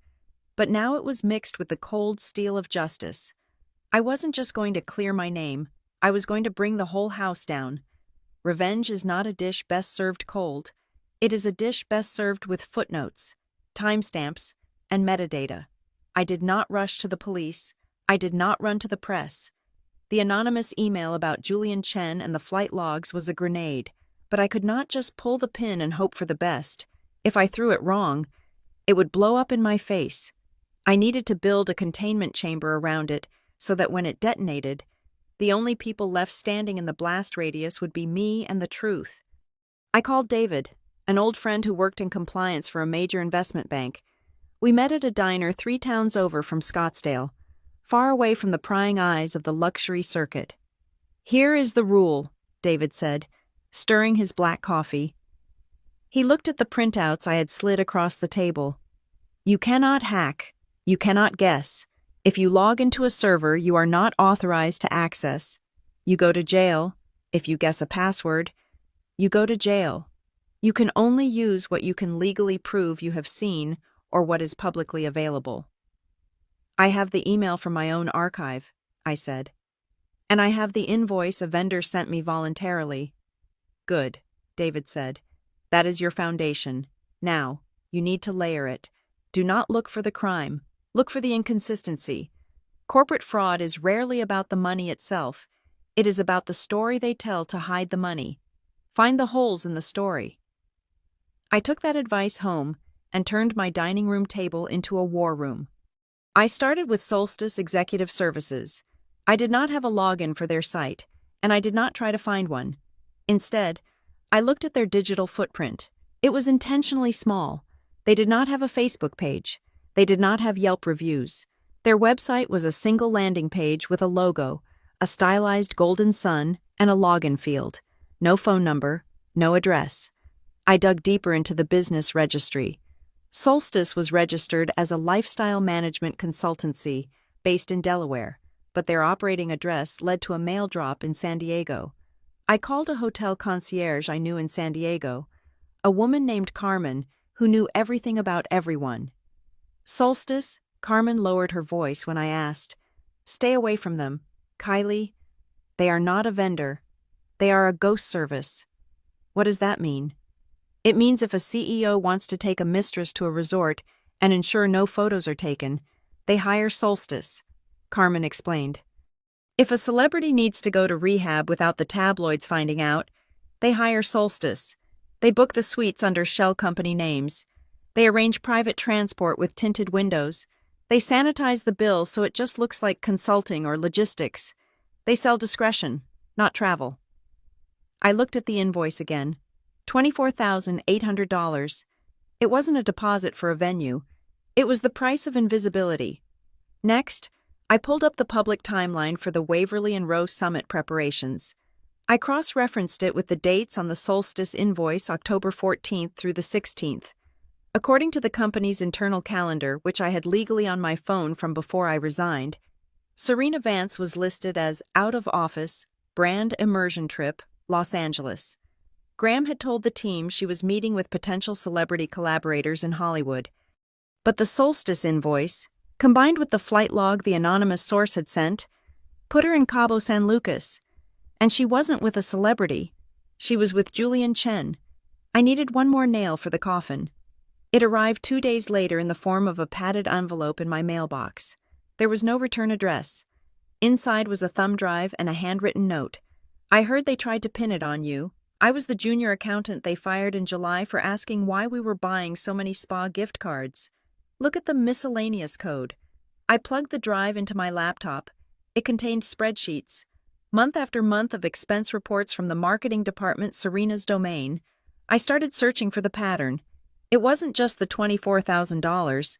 but now it was mixed with the cold steel of justice. I wasn't just going to clear my name, I was going to bring the whole house down. Revenge is not a dish best served cold. It is a dish best served with footnotes, timestamps, and metadata. I did not rush to the police. I did not run to the press. The anonymous email about Julian Chen and the flight logs was a grenade, but I could not just pull the pin and hope for the best. If I threw it wrong, it would blow up in my face. I needed to build a containment chamber around it so that when it detonated, the only people left standing in the blast radius would be me and the truth. I called David, an old friend who worked in compliance for a major investment bank. We met at a diner 3 towns over from Scottsdale, far away from the prying eyes of the luxury circuit. "Here is the rule," David said, stirring his black coffee. He looked at the printouts I had slid across the table. "You cannot hack. You cannot guess. If you log into a server you are not authorized to access. You go to jail. If you guess a password, you go to jail. You can only use what you can legally prove you have seen or what is publicly available." "I have the email from my own archive," I said. "And I have the invoice a vendor sent me voluntarily." "Good," David said. "That is your foundation. Now, you need to layer it. Do not look for the crime. Look for the inconsistency. Corporate fraud is rarely about the money itself. It is about the story they tell to hide the money. Find the holes in the story." I took that advice home and turned my dining room table into a war room. I started with Solstice Executive Services. I did not have a login for their site, and I did not try to find one. Instead, I looked at their digital footprint. It was intentionally small. They did not have a Facebook page. They did not have Yelp reviews. Their website was a single landing page with a logo, a stylized golden sun, and a login field. No phone number, no address. I dug deeper into the business registry. Solstice was registered as a lifestyle management consultancy based in Delaware, but their operating address led to a mail drop in San Diego. I called a hotel concierge I knew in San Diego, a woman named Carmen who knew everything about everyone. "Solstice?" Carmen lowered her voice when I asked. "Stay away from them. Kylie, they are not a vendor. They are a ghost service." "What does that mean?" "It means if a CEO wants to take a mistress to a resort and ensure no photos are taken, they hire Solstice," Carmen explained. "If a celebrity needs to go to rehab without the tabloids finding out, they hire Solstice. They book the suites under shell company names. They arrange private transport with tinted windows. They sanitize the bill so it just looks like consulting or logistics. They sell discretion, not travel." I looked at the invoice again. $24,800. It wasn't a deposit for a venue. It was the price of invisibility. Next, I pulled up the public timeline for the Waverly and Rowe Summit preparations. I cross-referenced it with the dates on the solstice invoice October 14th through the 16th. According to the company's internal calendar, which I had legally on my phone from before I resigned, Serena Vance was listed as out of office, brand immersion trip, Los Angeles. Graham had told the team she was meeting with potential celebrity collaborators in Hollywood. But the solstice invoice, combined with the flight log the anonymous source had sent, put her in Cabo San Lucas. And she wasn't with a celebrity. She was with Julian Chen. I needed one more nail for the coffin. It arrived 2 days later in the form of a padded envelope in my mailbox. There was no return address. Inside was a thumb drive and a handwritten note. I heard they tried to pin it on you. I was the junior accountant they fired in July for asking why we were buying so many spa gift cards. Look at the miscellaneous code. I plugged the drive into my laptop. It contained spreadsheets. Month after month of expense reports from the marketing department, Serena's domain. I started searching for the pattern. It wasn't just the $24,000.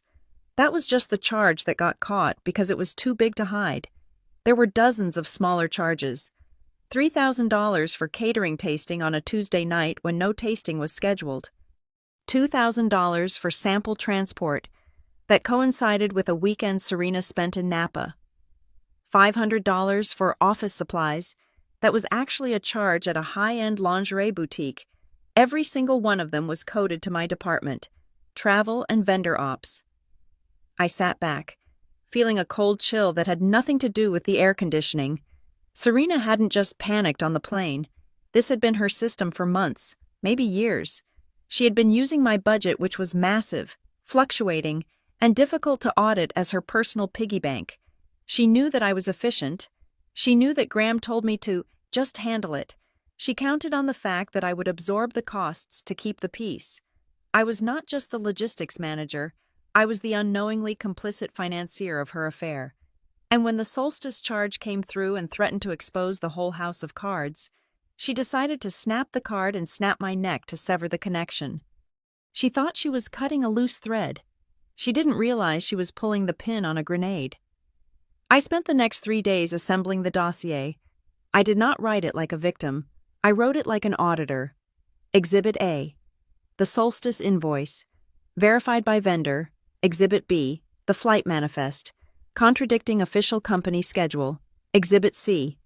That was just the charge that got caught because it was too big to hide. There were dozens of smaller charges. $3,000 for catering tasting on a Tuesday night when no tasting was scheduled. $2,000 for sample transport that coincided with a weekend Serena spent in Napa. $500 for office supplies that was actually a charge at a high-end lingerie boutique. Every single one of them was coded to my department, travel and vendor ops. I sat back, feeling a cold chill that had nothing to do with the air conditioning. Serena hadn't just panicked on the plane. This had been her system for months, maybe years. She had been using my budget, which was massive, fluctuating, and difficult to audit, as her personal piggy bank. She knew that I was efficient. She knew that Graham told me to just handle it. She counted on the fact that I would absorb the costs to keep the peace. I was not just the logistics manager. I was the unknowingly complicit financier of her affair. And when the solstice charge came through and threatened to expose the whole house of cards, she decided to snap the card and snap my neck to sever the connection. She thought she was cutting a loose thread. She didn't realize she was pulling the pin on a grenade. I spent the next 3 days assembling the dossier. I did not write it like a victim. I wrote it like an auditor. Exhibit A, the solstice invoice, verified by vendor. Exhibit B, the flight manifest, contradicting official company schedule. Exhibit C,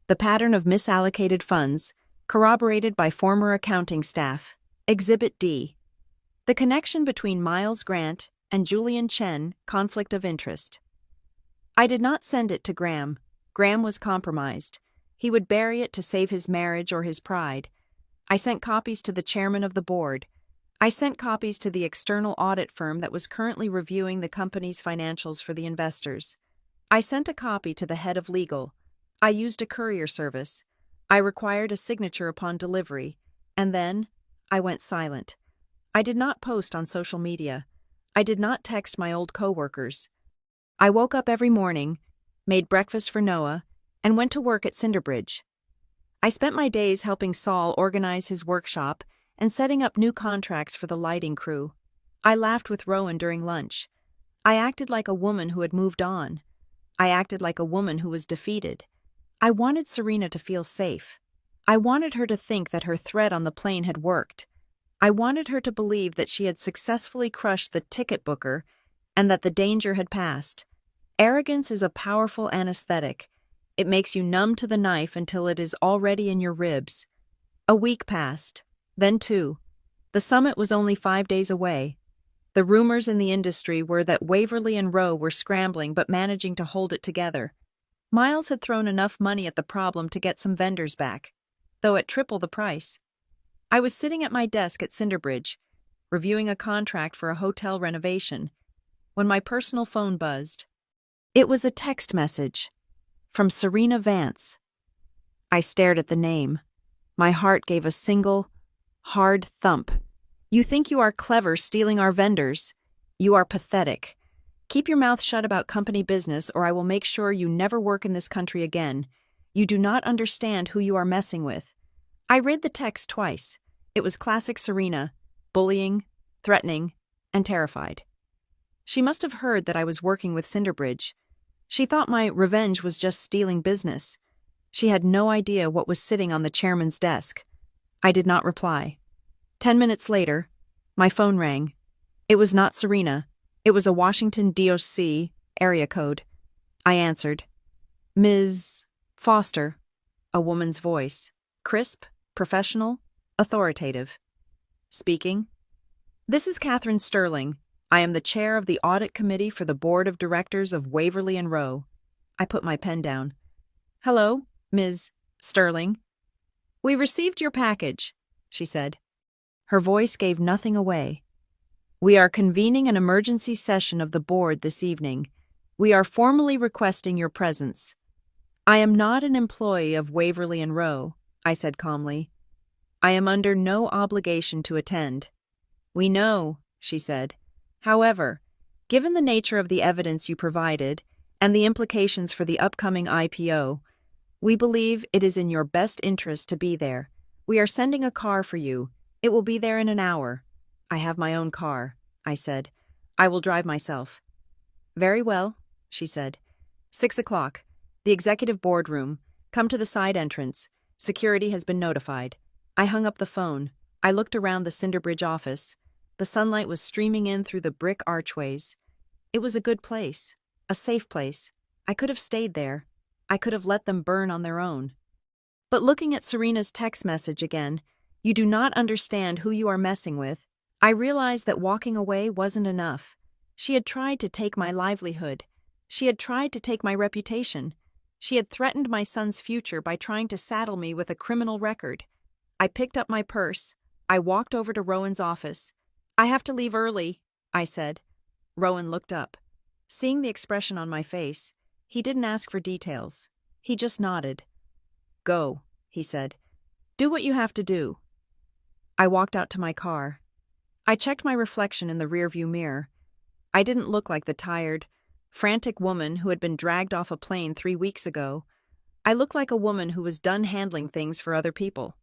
the pattern of misallocated funds, corroborated by former accounting staff. Exhibit D, the connection between Miles Grant and Julian Chen, conflict of interest. I did not send it to Graham. Graham was compromised. He would bury it to save his marriage or his pride. I sent copies to the chairman of the board. I sent copies to the external audit firm that was currently reviewing the company's financials for the investors. I sent a copy to the head of legal. I used a courier service. I required a signature upon delivery. And then, I went silent. I did not post on social media. I did not text my old coworkers. I woke up every morning, made breakfast for Noah, and went to work at Cinderbridge. I spent my days helping Saul organize his workshop and setting up new contracts for the lighting crew. I laughed with Rowan during lunch. I acted like a woman who had moved on. I acted like a woman who was defeated. I wanted Serena to feel safe. I wanted her to think that her threat on the plane had worked. I wanted her to believe that she had successfully crushed the ticket booker and that the danger had passed. Arrogance is a powerful anesthetic. It makes you numb to the knife until it is already in your ribs. A week passed, then 2. The summit was only 5 days away. The rumors in the industry were that Waverly and Rowe were scrambling but managing to hold it together. Miles had thrown enough money at the problem to get some vendors back, though at triple the price. I was sitting at my desk at Cinderbridge, reviewing a contract for a hotel renovation, when my personal phone buzzed. It was a text message from Serena Vance. I stared at the name. My heart gave a single, hard thump. You think you are clever stealing our vendors? You are pathetic. Keep your mouth shut about company business, or I will make sure you never work in this country again. You do not understand who you are messing with. I read the text twice. It was classic Serena, bullying, threatening, and terrified. She must have heard that I was working with Cinderbridge. She thought my revenge was just stealing business. She had no idea what was sitting on the chairman's desk. I did not reply. 10 minutes later, my phone rang. It was not Serena. It was a Washington, D.C. area code. I answered. Ms. Foster. A woman's voice. Crisp, professional, authoritative. Speaking. This is Catherine Sterling. I am the chair of the audit committee for the board of directors of Waverly and Rowe. I put my pen down. Hello, Ms. Sterling. We received your package, she said. Her voice gave nothing away. We are convening an emergency session of the board this evening. We are formally requesting your presence. I am not an employee of Waverly and Rowe, I said calmly. I am under no obligation to attend. We know, she said. However, given the nature of the evidence you provided and the implications for the upcoming IPO, we believe it is in your best interest to be there. We are sending a car for you. It will be there in an hour. I have my own car, I said. I will drive myself. Very well, she said. 6 o'clock. The executive boardroom. Come to the side entrance. Security has been notified. I hung up the phone. I looked around the Cinderbridge office. The sunlight was streaming in through the brick archways. It was a good place, a safe place. I could have stayed there. I could have let them burn on their own. But looking at Serena's text message again, you do not understand who you are messing with, I realized that walking away wasn't enough. She had tried to take my livelihood. She had tried to take my reputation. She had threatened my son's future by trying to saddle me with a criminal record. I picked up my purse. I walked over to Rowan's office. I have to leave early, I said. Rowan looked up. Seeing the expression on my face, he didn't ask for details. He just nodded. Go, he said. Do what you have to do. I walked out to my car. I checked my reflection in the rearview mirror. I didn't look like the tired, frantic woman who had been dragged off a plane 3 weeks ago. I looked like a woman who was done handling things for other people.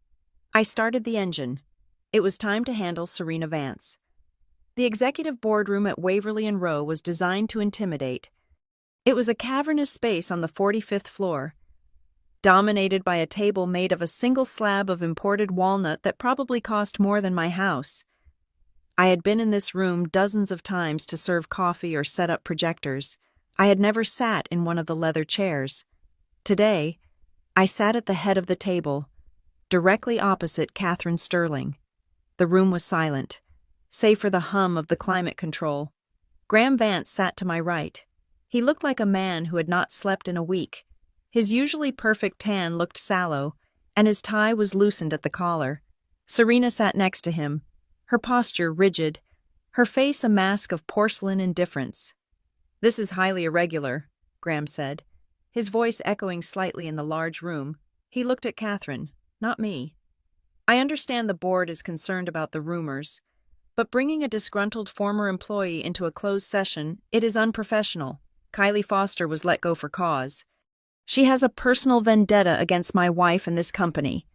I started the engine. It was time to handle Serena Vance. The executive boardroom at Waverly and Rowe was designed to intimidate. It was a cavernous space on the 45th floor, dominated by a table made of a single slab of imported walnut that probably cost more than my house. I had been in this room dozens of times to serve coffee or set up projectors. I had never sat in one of the leather chairs. Today, I sat at the head of the table, directly opposite Catherine Sterling. The room was silent, save for the hum of the climate control. Graham Vance sat to my right. He looked like a man who had not slept in a week. His usually perfect tan looked sallow, and his tie was loosened at the collar. Serena sat next to him, her posture rigid, her face a mask of porcelain indifference. This is highly irregular, Graham said, his voice echoing slightly in the large room. He looked at Catherine, not me. I understand the board is concerned about the rumors, but bringing a disgruntled former employee into a closed session, it is unprofessional. Kylie Foster was let go for cause. She has a personal vendetta against my wife and this company.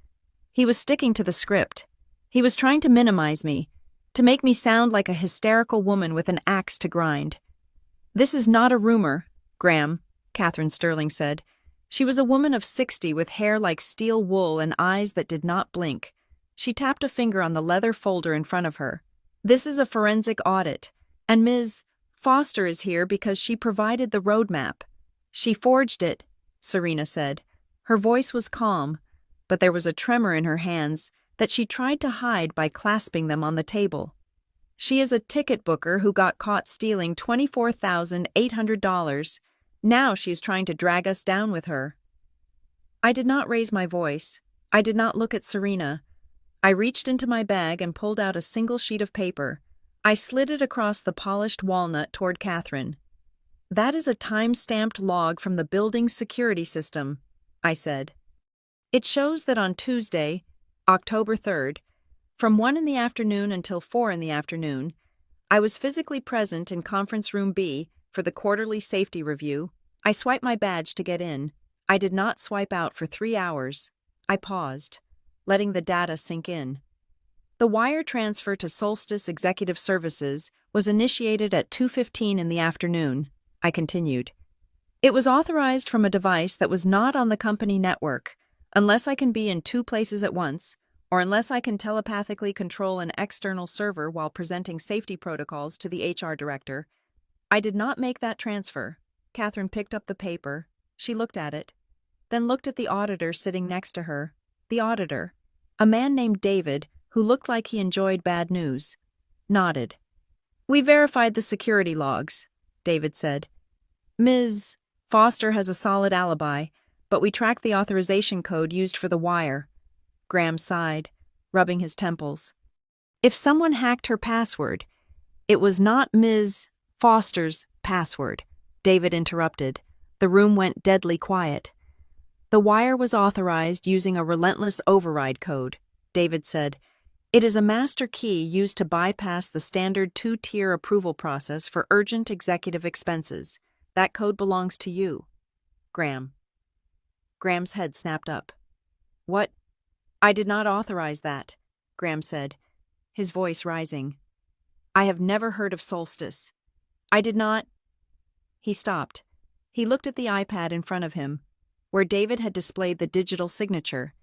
He was sticking to the script. He was trying to minimize me, to make me sound like a hysterical woman with an axe to grind. This is not a rumor, Graham, Catherine Sterling said. She was a woman of 60 with hair like steel wool and eyes that did not blink. She tapped a finger on the leather folder in front of her. This is a forensic audit, and Ms. Foster is here because she provided the roadmap. She forged it, Serena said. Her voice was calm, but there was a tremor in her hands that she tried to hide by clasping them on the table. She is a ticket booker who got caught stealing $24,800. Now she is trying to drag us down with her. I did not raise my voice. I did not look at Serena. I reached into my bag and pulled out a single sheet of paper. I slid it across the polished walnut toward Catherine. That is a time-stamped log from the building's security system, I said. It shows that on Tuesday, October 3rd, from 1 in the afternoon until 4 in the afternoon, I was physically present in Conference Room B for the quarterly safety review. I swiped my badge to get in. I did not swipe out for 3 hours. I paused, letting the data sink in. The wire transfer to Solstice Executive Services was initiated at 2:15 in the afternoon. I continued. It was authorized from a device that was not on the company network, unless I can be in two places at once, or unless I can telepathically control an external server while presenting safety protocols to the HR director. I did not make that transfer. Catherine picked up the paper. She looked at it, then looked at the auditor sitting next to her. The auditor, a man named David, who looked like he enjoyed bad news, nodded. "We verified the security logs," David said. "Ms. Foster has a solid alibi, but we tracked the authorization code used for the wire." Graham sighed, rubbing his temples. If someone hacked her password, it was not Ms. Foster's password. David interrupted. The room went deadly quiet. "The wire was authorized using a relentless override code," David said. "It is a master key used to bypass the standard two-tier approval process for urgent executive expenses. That code belongs to you, Graham." Graham's head snapped up. "What? I did not authorize that," Graham said, his voice rising. "I have never heard of Solstice. I did not—" He stopped. He looked at the iPad in front of him, where David had displayed the digital signature.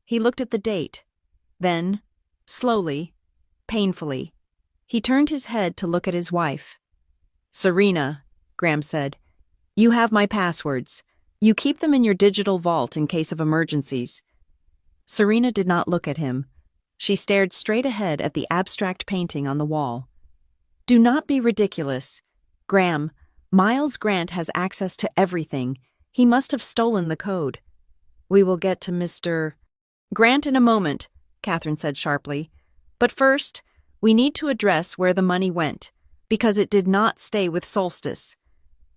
He looked at the date. Then, slowly, painfully, he turned his head to look at his wife. "Serena," Graham said, "you have my passwords. You keep them in your digital vault in case of emergencies." Serena did not look at him. She stared straight ahead at the abstract painting on the wall. "Do not be ridiculous. Graham, Miles Grant has access to everything. He must have stolen the code." "We will get to Mr. Grant in a moment," Catherine said sharply. "But first, we need to address where the money went, because it did not stay with Solstice."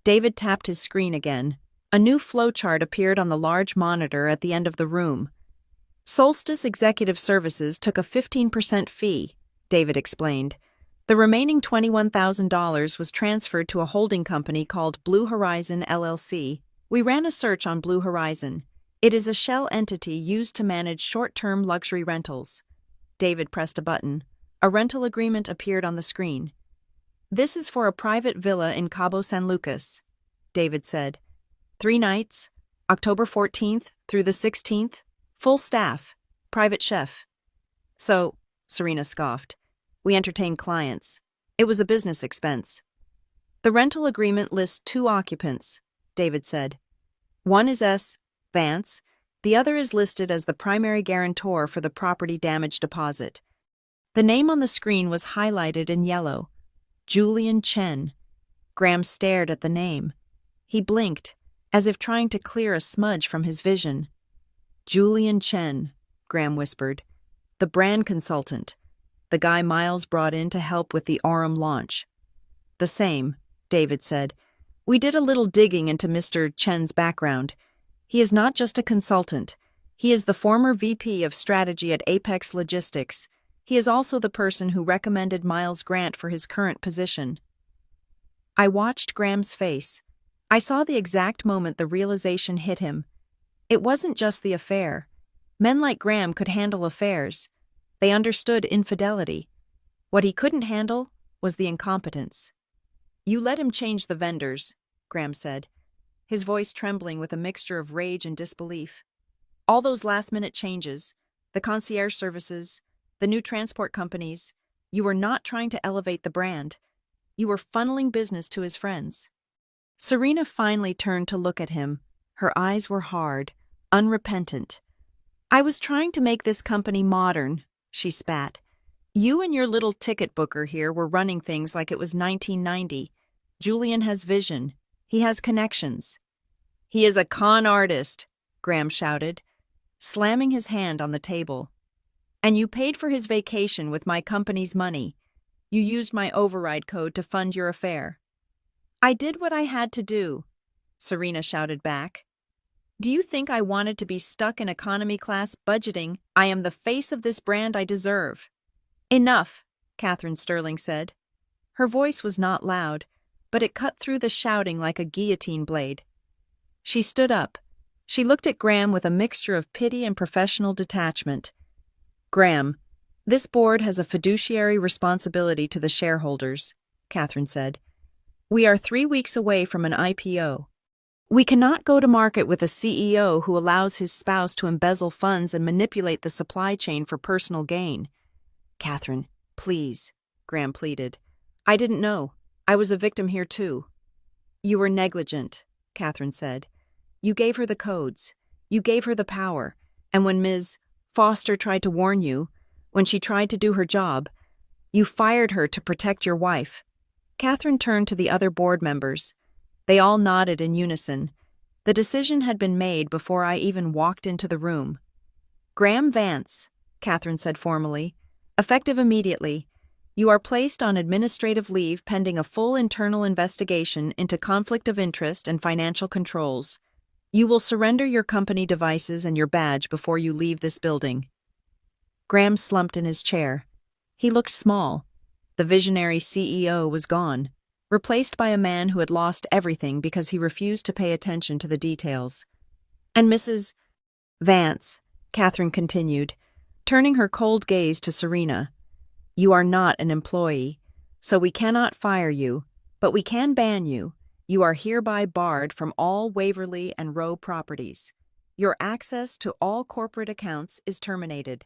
David tapped his screen again. A new flowchart appeared on the large monitor at the end of the room. "Solstice Executive Services took a 15% fee," David explained. "The remaining $21,000 was transferred to a holding company called Blue Horizon LLC. We ran a search on Blue Horizon. It is a shell entity used to manage short-term luxury rentals." David pressed a button. A rental agreement appeared on the screen. "This is for a private villa in Cabo San Lucas," David said. 3 nights, October 14th through the 16th, full staff, private chef." "So," Serena scoffed, "we entertain clients. It was a business expense." "The rental agreement lists 2 occupants," David said. "One is S. Vance, the other is listed as the primary guarantor for the property damage deposit." The name on the screen was highlighted in yellow. Julian Chen. Graham stared at the name. He blinked, as if trying to clear a smudge from his vision. "Julian Chen," Graham whispered. "The brand consultant. The guy Miles brought in to help with the Aurum launch." "The same," David said. "We did a little digging into Mr. Chen's background. He is not just a consultant. He is the former VP of strategy at Apex Logistics. He is also the person who recommended Miles Grant for his current position." I watched Graham's face. I saw the exact moment the realization hit him. It wasn't just the affair. Men like Graham could handle affairs. They understood infidelity. What he couldn't handle was the incompetence. "You let him change the vendors," Graham said, his voice trembling with a mixture of rage and disbelief. "All those last-minute changes, the concierge services, the new transport companies, you were not trying to elevate the brand. You were funneling business to his friends." Serena finally turned to look at him. Her eyes were hard, unrepentant. "I was trying to make this company modern," she spat. "You and your little ticket booker here were running things like it was 1990. Julian has vision. He has connections." "He is a con artist," Graham shouted, slamming his hand on the table. "And you paid for his vacation with my company's money. You used my override code to fund your affair." "I did what I had to do," Serena shouted back. "Do you think I wanted to be stuck in economy class budgeting? I am the face of this brand I deserve." "Enough," Catherine Sterling said. Her voice was not loud, but it cut through the shouting like a guillotine blade. She stood up. She looked at Graham with a mixture of pity and professional detachment. "Graham, this board has a fiduciary responsibility to the shareholders," Catherine said. "We are 3 weeks away from an IPO. We cannot go to market with a CEO who allows his spouse to embezzle funds and manipulate the supply chain for personal gain. Catherine, please, Graham pleaded. I didn't know. I was a victim here too. You were negligent, Catherine said. You gave her the codes. You gave her the power. And when Ms. Foster tried to warn you, when she tried to do her job, you fired her to protect your wife. Catherine turned to the other board members. They all nodded in unison. The decision had been made before I even walked into the room. Graham Vance, Catherine said formally, effective immediately, you are placed on administrative leave pending a full internal investigation into conflict of interest and financial controls. You will surrender your company devices and your badge before you leave this building. Graham slumped in his chair. He looked small. The visionary CEO was gone, replaced by a man who had lost everything because he refused to pay attention to the details. And Mrs. Vance, Catherine continued, turning her cold gaze to Serena. You are not an employee, so we cannot fire you, but we can ban you. You are hereby barred from all Waverly and Row properties. Your access to all corporate accounts is terminated.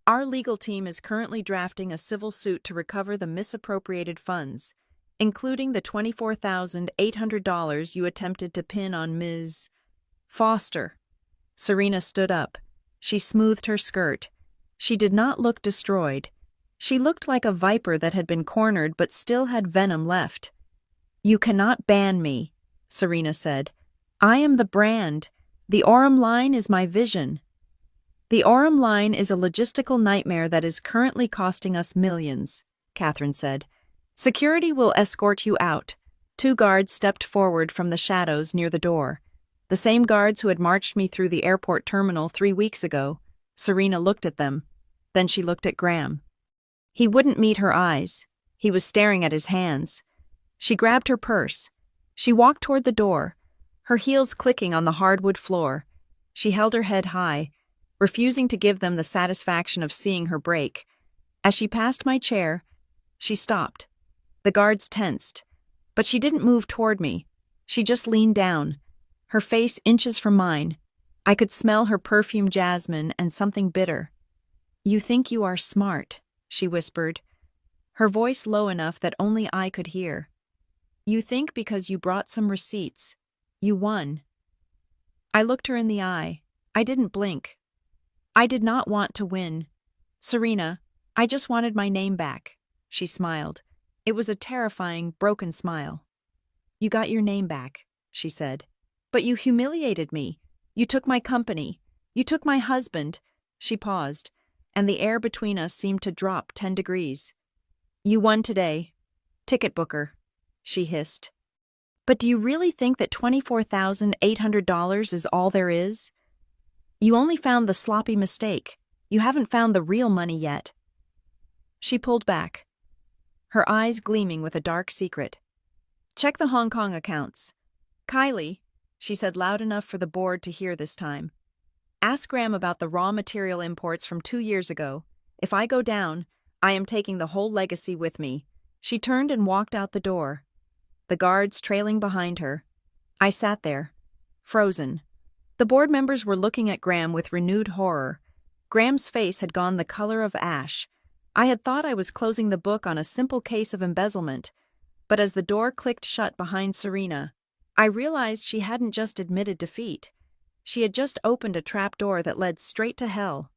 Our legal team is currently drafting a civil suit to recover the misappropriated funds, including the $24,800 you attempted to pin on Ms. Foster. Serena stood up. She smoothed her skirt. She did not look destroyed. She looked like a viper that had been cornered but still had venom left. You cannot ban me, Serena said. I am the brand. The Orem line is my vision. The Orem line is a logistical nightmare that is currently costing us millions, Catherine said. Security will escort you out. 2 guards stepped forward from the shadows near the door. The same guards who had marched me through the airport terminal 3 weeks ago. Serena looked at them. Then she looked at Graham. He wouldn't meet her eyes. He was staring at his hands. She grabbed her purse. She walked toward the door, her heels clicking on the hardwood floor. She held her head high, refusing to give them the satisfaction of seeing her break. As she passed my chair, she stopped. The guards tensed, but she didn't move toward me. She just leaned down, her face inches from mine. I could smell her perfumed jasmine and something bitter. You think you are smart, she whispered, her voice low enough that only I could hear. You think because you brought some receipts, you won. I looked her in the eye. I didn't blink. I did not want to win. Serena, I just wanted my name back, she smiled. It was a terrifying, broken smile. You got your name back, she said. But you humiliated me. You took my company. You took my husband. She paused, and the air between us seemed to drop 10 degrees. You won today. Ticket booker, she hissed. But do you really think that $24,800 is all there is? You only found the sloppy mistake. You haven't found the real money yet. She pulled back, her eyes gleaming with a dark secret. Check the Hong Kong accounts. Kylie, she said loud enough for the board to hear this time. Ask Graham about the raw material imports from 2 years ago. If I go down, I am taking the whole legacy with me. She turned and walked out the door, the guards trailing behind her. I sat there, frozen. The board members were looking at Graham with renewed horror. Graham's face had gone the color of ash. I had thought I was closing the book on a simple case of embezzlement, but as the door clicked shut behind Serena, I realized she hadn't just admitted defeat. She had just opened a trapdoor that led straight to hell.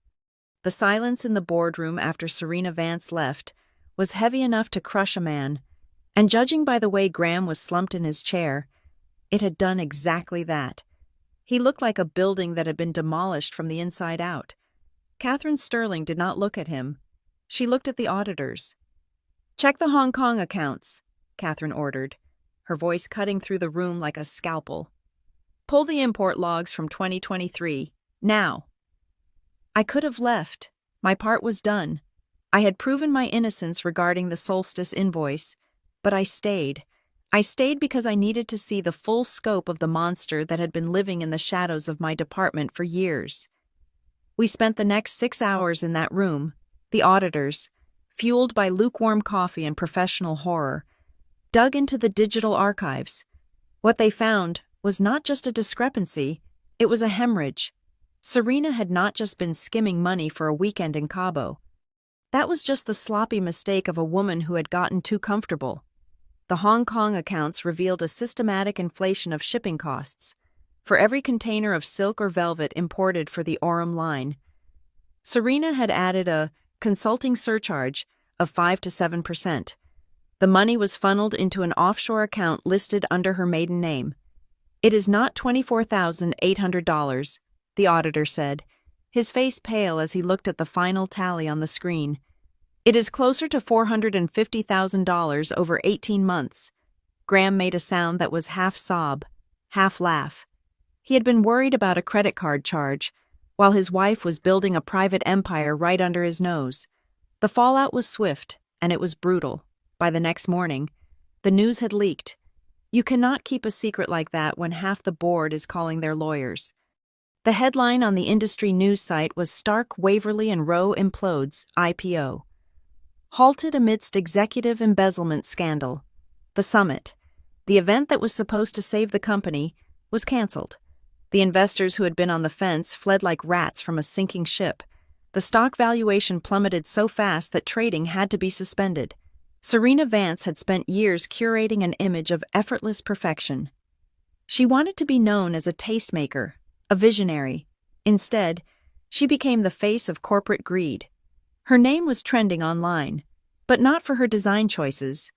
The silence in the boardroom after Serena Vance left was heavy enough to crush a man, and judging by the way Graham was slumped in his chair, it had done exactly that. He looked like a building that had been demolished from the inside out. Catherine Sterling did not look at him. She looked at the auditors. Check the Hong Kong accounts, Catherine ordered, her voice cutting through the room like a scalpel. Pull the import logs from 2023, now. I could have left. My part was done. I had proven my innocence regarding the solstice invoice, but I stayed. I stayed because I needed to see the full scope of the monster that had been living in the shadows of my department for years. We spent the next 6 hours in that room, the auditors, fueled by lukewarm coffee and professional horror, dug into the digital archives. What they found, was not just a discrepancy, it was a hemorrhage. Serena had not just been skimming money for a weekend in Cabo. That was just the sloppy mistake of a woman who had gotten too comfortable. The Hong Kong accounts revealed a systematic inflation of shipping costs. For every container of silk or velvet imported for the Orem line, Serena had added a consulting surcharge of 5 to 7%. The money was funneled into an offshore account listed under her maiden name. "It is not $24,800, the auditor said, his face pale as he looked at the final tally on the screen. "It is closer to $450,000 over 18 months. Graham made a sound that was half sob, half laugh. He had been worried about a credit card charge, while his wife was building a private empire right under his nose. The fallout was swift, and it was brutal. By the next morning, the news had leaked. You cannot keep a secret like that when half the board is calling their lawyers. The headline on the industry news site was "Stark, Waverly and Rowe Implodes, IPO. Halted amidst executive embezzlement scandal." The summit, the event that was supposed to save the company, was cancelled. The investors who had been on the fence fled like rats from a sinking ship. The stock valuation plummeted so fast that trading had to be suspended. Serena Vance had spent years curating an image of effortless perfection. She wanted to be known as a tastemaker, a visionary. Instead, she became the face of corporate greed. Her name was trending online, but not for her design choices.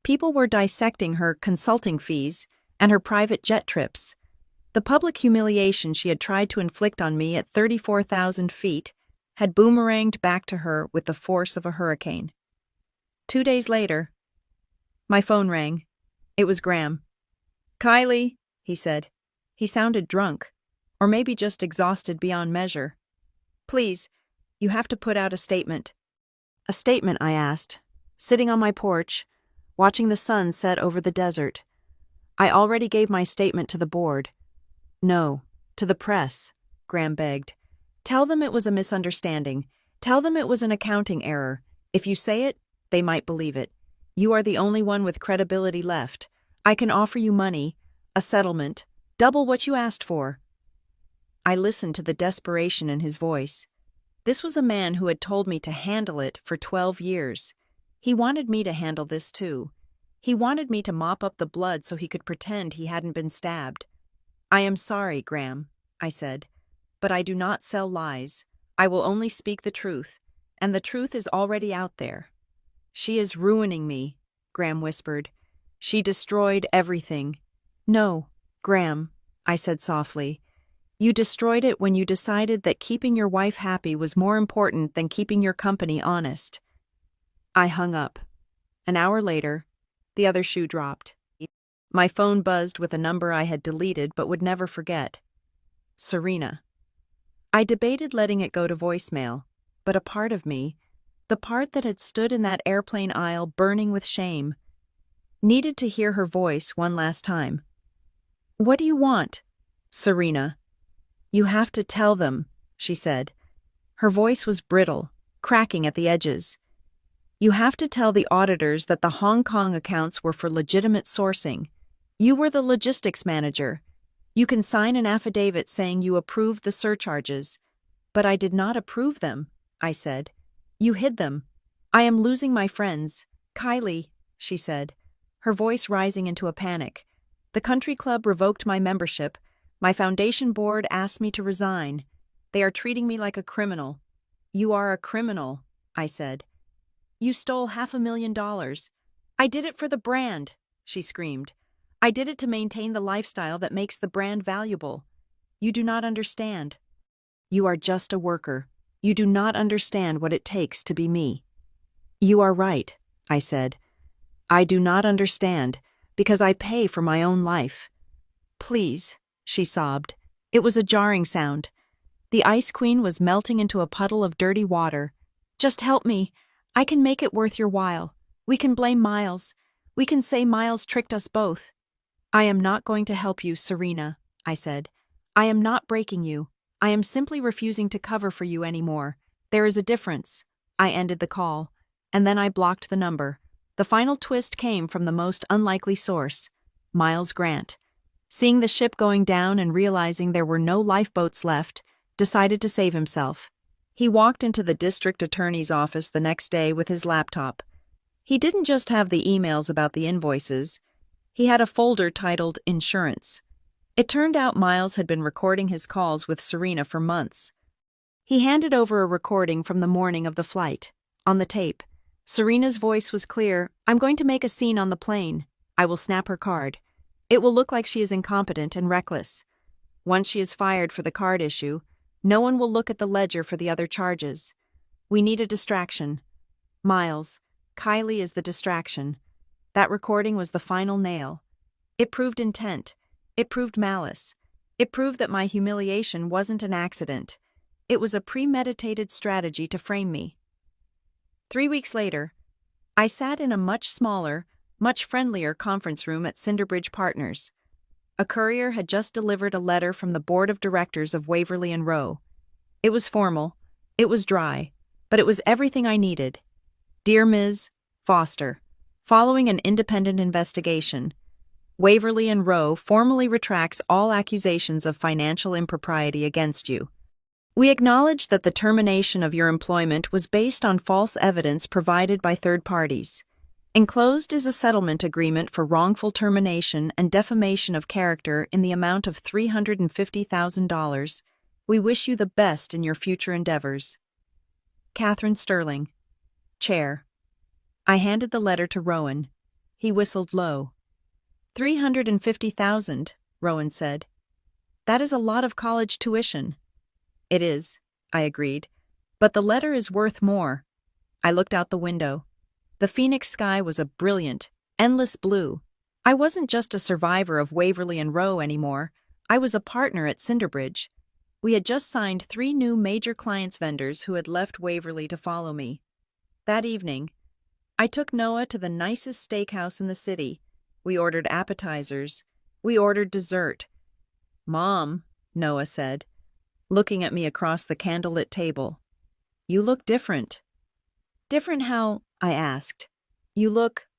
People were dissecting her consulting fees and her private jet trips. The public humiliation she had tried to inflict on me at 34,000 feet had boomeranged back to her with the force of a hurricane. 2 days later, my phone rang. It was Graham. "Kylie," he said. He sounded drunk, or maybe just exhausted beyond measure. "Please, you have to put out a statement." "A statement?" I asked, sitting on my porch, watching the sun set over the desert. "I already gave my statement to the board." "No, to the press," Graham begged. "Tell them it was a misunderstanding. Tell them it was an accounting error. If you say it, they might believe it. You are the only one with credibility left. I can offer you money, a settlement, double what you asked for." I listened to the desperation in his voice. This was a man who had told me to handle it for 12 years. He wanted me to handle this too. He wanted me to mop up the blood so he could pretend he hadn't been stabbed. "I am sorry, Graham," I said, "but I do not sell lies. I will only speak the truth, and the truth is already out there." "She is ruining me," Graham whispered. "She destroyed everything." "No, Graham," I said softly. "You destroyed it when you decided that keeping your wife happy was more important than keeping your company honest." I hung up. An hour later, the other shoe dropped. My phone buzzed with a number I had deleted but would never forget. Serena. I debated letting it go to voicemail, but a part of me, the part that had stood in that airplane aisle burning with shame, needed to hear her voice one last time. "What do you want?" "Serena." "You have to tell them," she said. Her voice was brittle, cracking at the edges. "You have to tell the auditors that the Hong Kong accounts were for legitimate sourcing. You were the logistics manager. You can sign an affidavit saying you approved the surcharges." "But I did not approve them," I said. "You hid them. I am losing my friends." "Kylie," she said, her voice rising into a panic. "The country club revoked my membership. My foundation board asked me to resign. They are treating me like a criminal." "You are a criminal," I said. "You stole $500,000. I did it for the brand," she screamed. "I did it to maintain the lifestyle that makes the brand valuable. You do not understand. You are just a worker. You do not understand what it takes to be me." "You are right," I said. "I do not understand, because I pay for my own life." "Please," she sobbed. It was a jarring sound. The Ice Queen was melting into a puddle of dirty water. "Just help me. I can make it worth your while. We can blame Miles. We can say Miles tricked us both." "I am not going to help you, Serena," I said. "I am not breaking you. I am simply refusing to cover for you anymore. There is a difference." I ended the call, and then I blocked the number. The final twist came from the most unlikely source, Miles Grant. Seeing the ship going down and realizing there were no lifeboats left, decided to save himself. He walked into the district attorney's office the next day with his laptop. He didn't just have the emails about the invoices. He had a folder titled Insurance. It turned out Miles had been recording his calls with Serena for months. He handed over a recording from the morning of the flight. On the tape, Serena's voice was clear. "I'm going to make a scene on the plane. I will snap her card. It will look like she is incompetent and reckless. Once she is fired for the card issue, no one will look at the ledger for the other charges. We need a distraction. Miles, Kylie is the distraction." That recording was the final nail. It proved intent. It proved malice. It proved that my humiliation wasn't an accident. It was a premeditated strategy to frame me. 3 weeks later, I sat in a much smaller, much friendlier conference room at Cinderbridge Partners. A courier had just delivered a letter from the board of directors of Waverly and Rowe. It was formal, it was dry, but it was everything I needed. "Dear Ms. Foster, following an independent investigation, Waverly and Rowe formally retracts all accusations of financial impropriety against you. We acknowledge that the termination of your employment was based on false evidence provided by third parties. Enclosed is a settlement agreement for wrongful termination and defamation of character in the amount of $350,000. We wish you the best in your future endeavors. Catherine Sterling, Chair." I handed the letter to Rowan. He whistled low. $350,000, Rowan said. "That is a lot of college tuition." "It is," I agreed, "but the letter is worth more." I looked out the window. The Phoenix sky was a brilliant, endless blue. I wasn't just a survivor of Waverly and Rowe anymore. I was a partner at Cinderbridge. We had just signed 3 new major clients vendors who had left Waverly to follow me. That evening, I took Noah to the nicest steakhouse in the city. We ordered appetizers. We ordered dessert. "Mom," Noah said, looking at me across the candlelit table, "you look different." "Different how?" I asked. "You look—"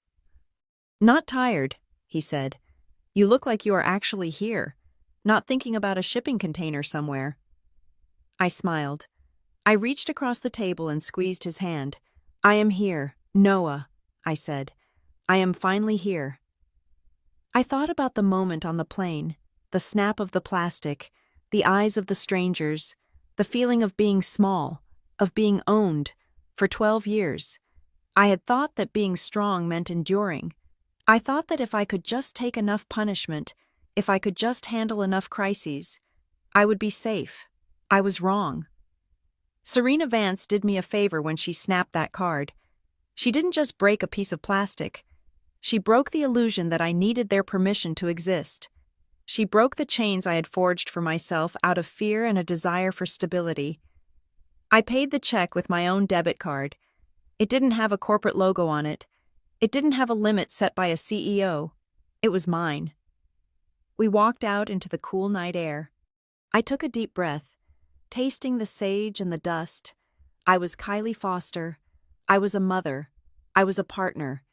"Not tired," he said. "You look like you are actually here, not thinking about a shipping container somewhere." I smiled. I reached across the table and squeezed his hand. "I am here, Noah," I said. "I am finally here." I thought about the moment on the plane, the snap of the plastic, the eyes of the strangers, the feeling of being small, of being owned. For 12 years, I had thought that being strong meant enduring. I thought that if I could just take enough punishment, if I could just handle enough crises, I would be safe. I was wrong. Serena Vance did me a favor when she snapped that card. She didn't just break a piece of plastic. She broke the illusion that I needed their permission to exist. She broke the chains I had forged for myself out of fear and a desire for stability. I paid the check with my own debit card. It didn't have a corporate logo on it. It didn't have a limit set by a CEO. It was mine. We walked out into the cool night air. I took a deep breath, tasting the sage and the dust. I was Kylie Foster. I was a mother. I was a partner.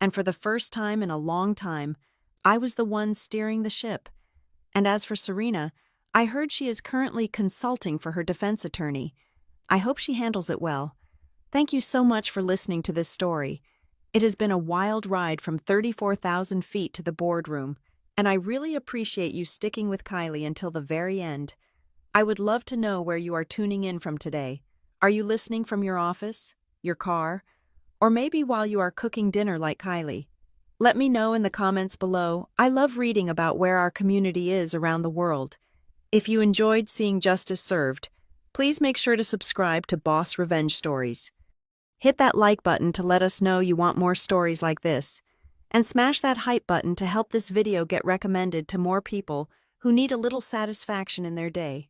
And for the first time in a long time, I was the one steering the ship. And as for Serena, I heard she is currently consulting for her defense attorney. I hope she handles it well. Thank you so much for listening to this story. It has been a wild ride from 34,000 feet to the boardroom, and I really appreciate you sticking with Kylie until the very end. I would love to know where you are tuning in from today. Are you listening from your office, your car, or maybe while you are cooking dinner like Kylie? Let me know in the comments below. I love reading about where our community is around the world. If you enjoyed seeing justice served, please make sure to subscribe to Boss Revenge Stories. Hit that like button to let us know you want more stories like this, and smash that hype button to help this video get recommended to more people who need a little satisfaction in their day.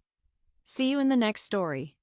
See you in the next story.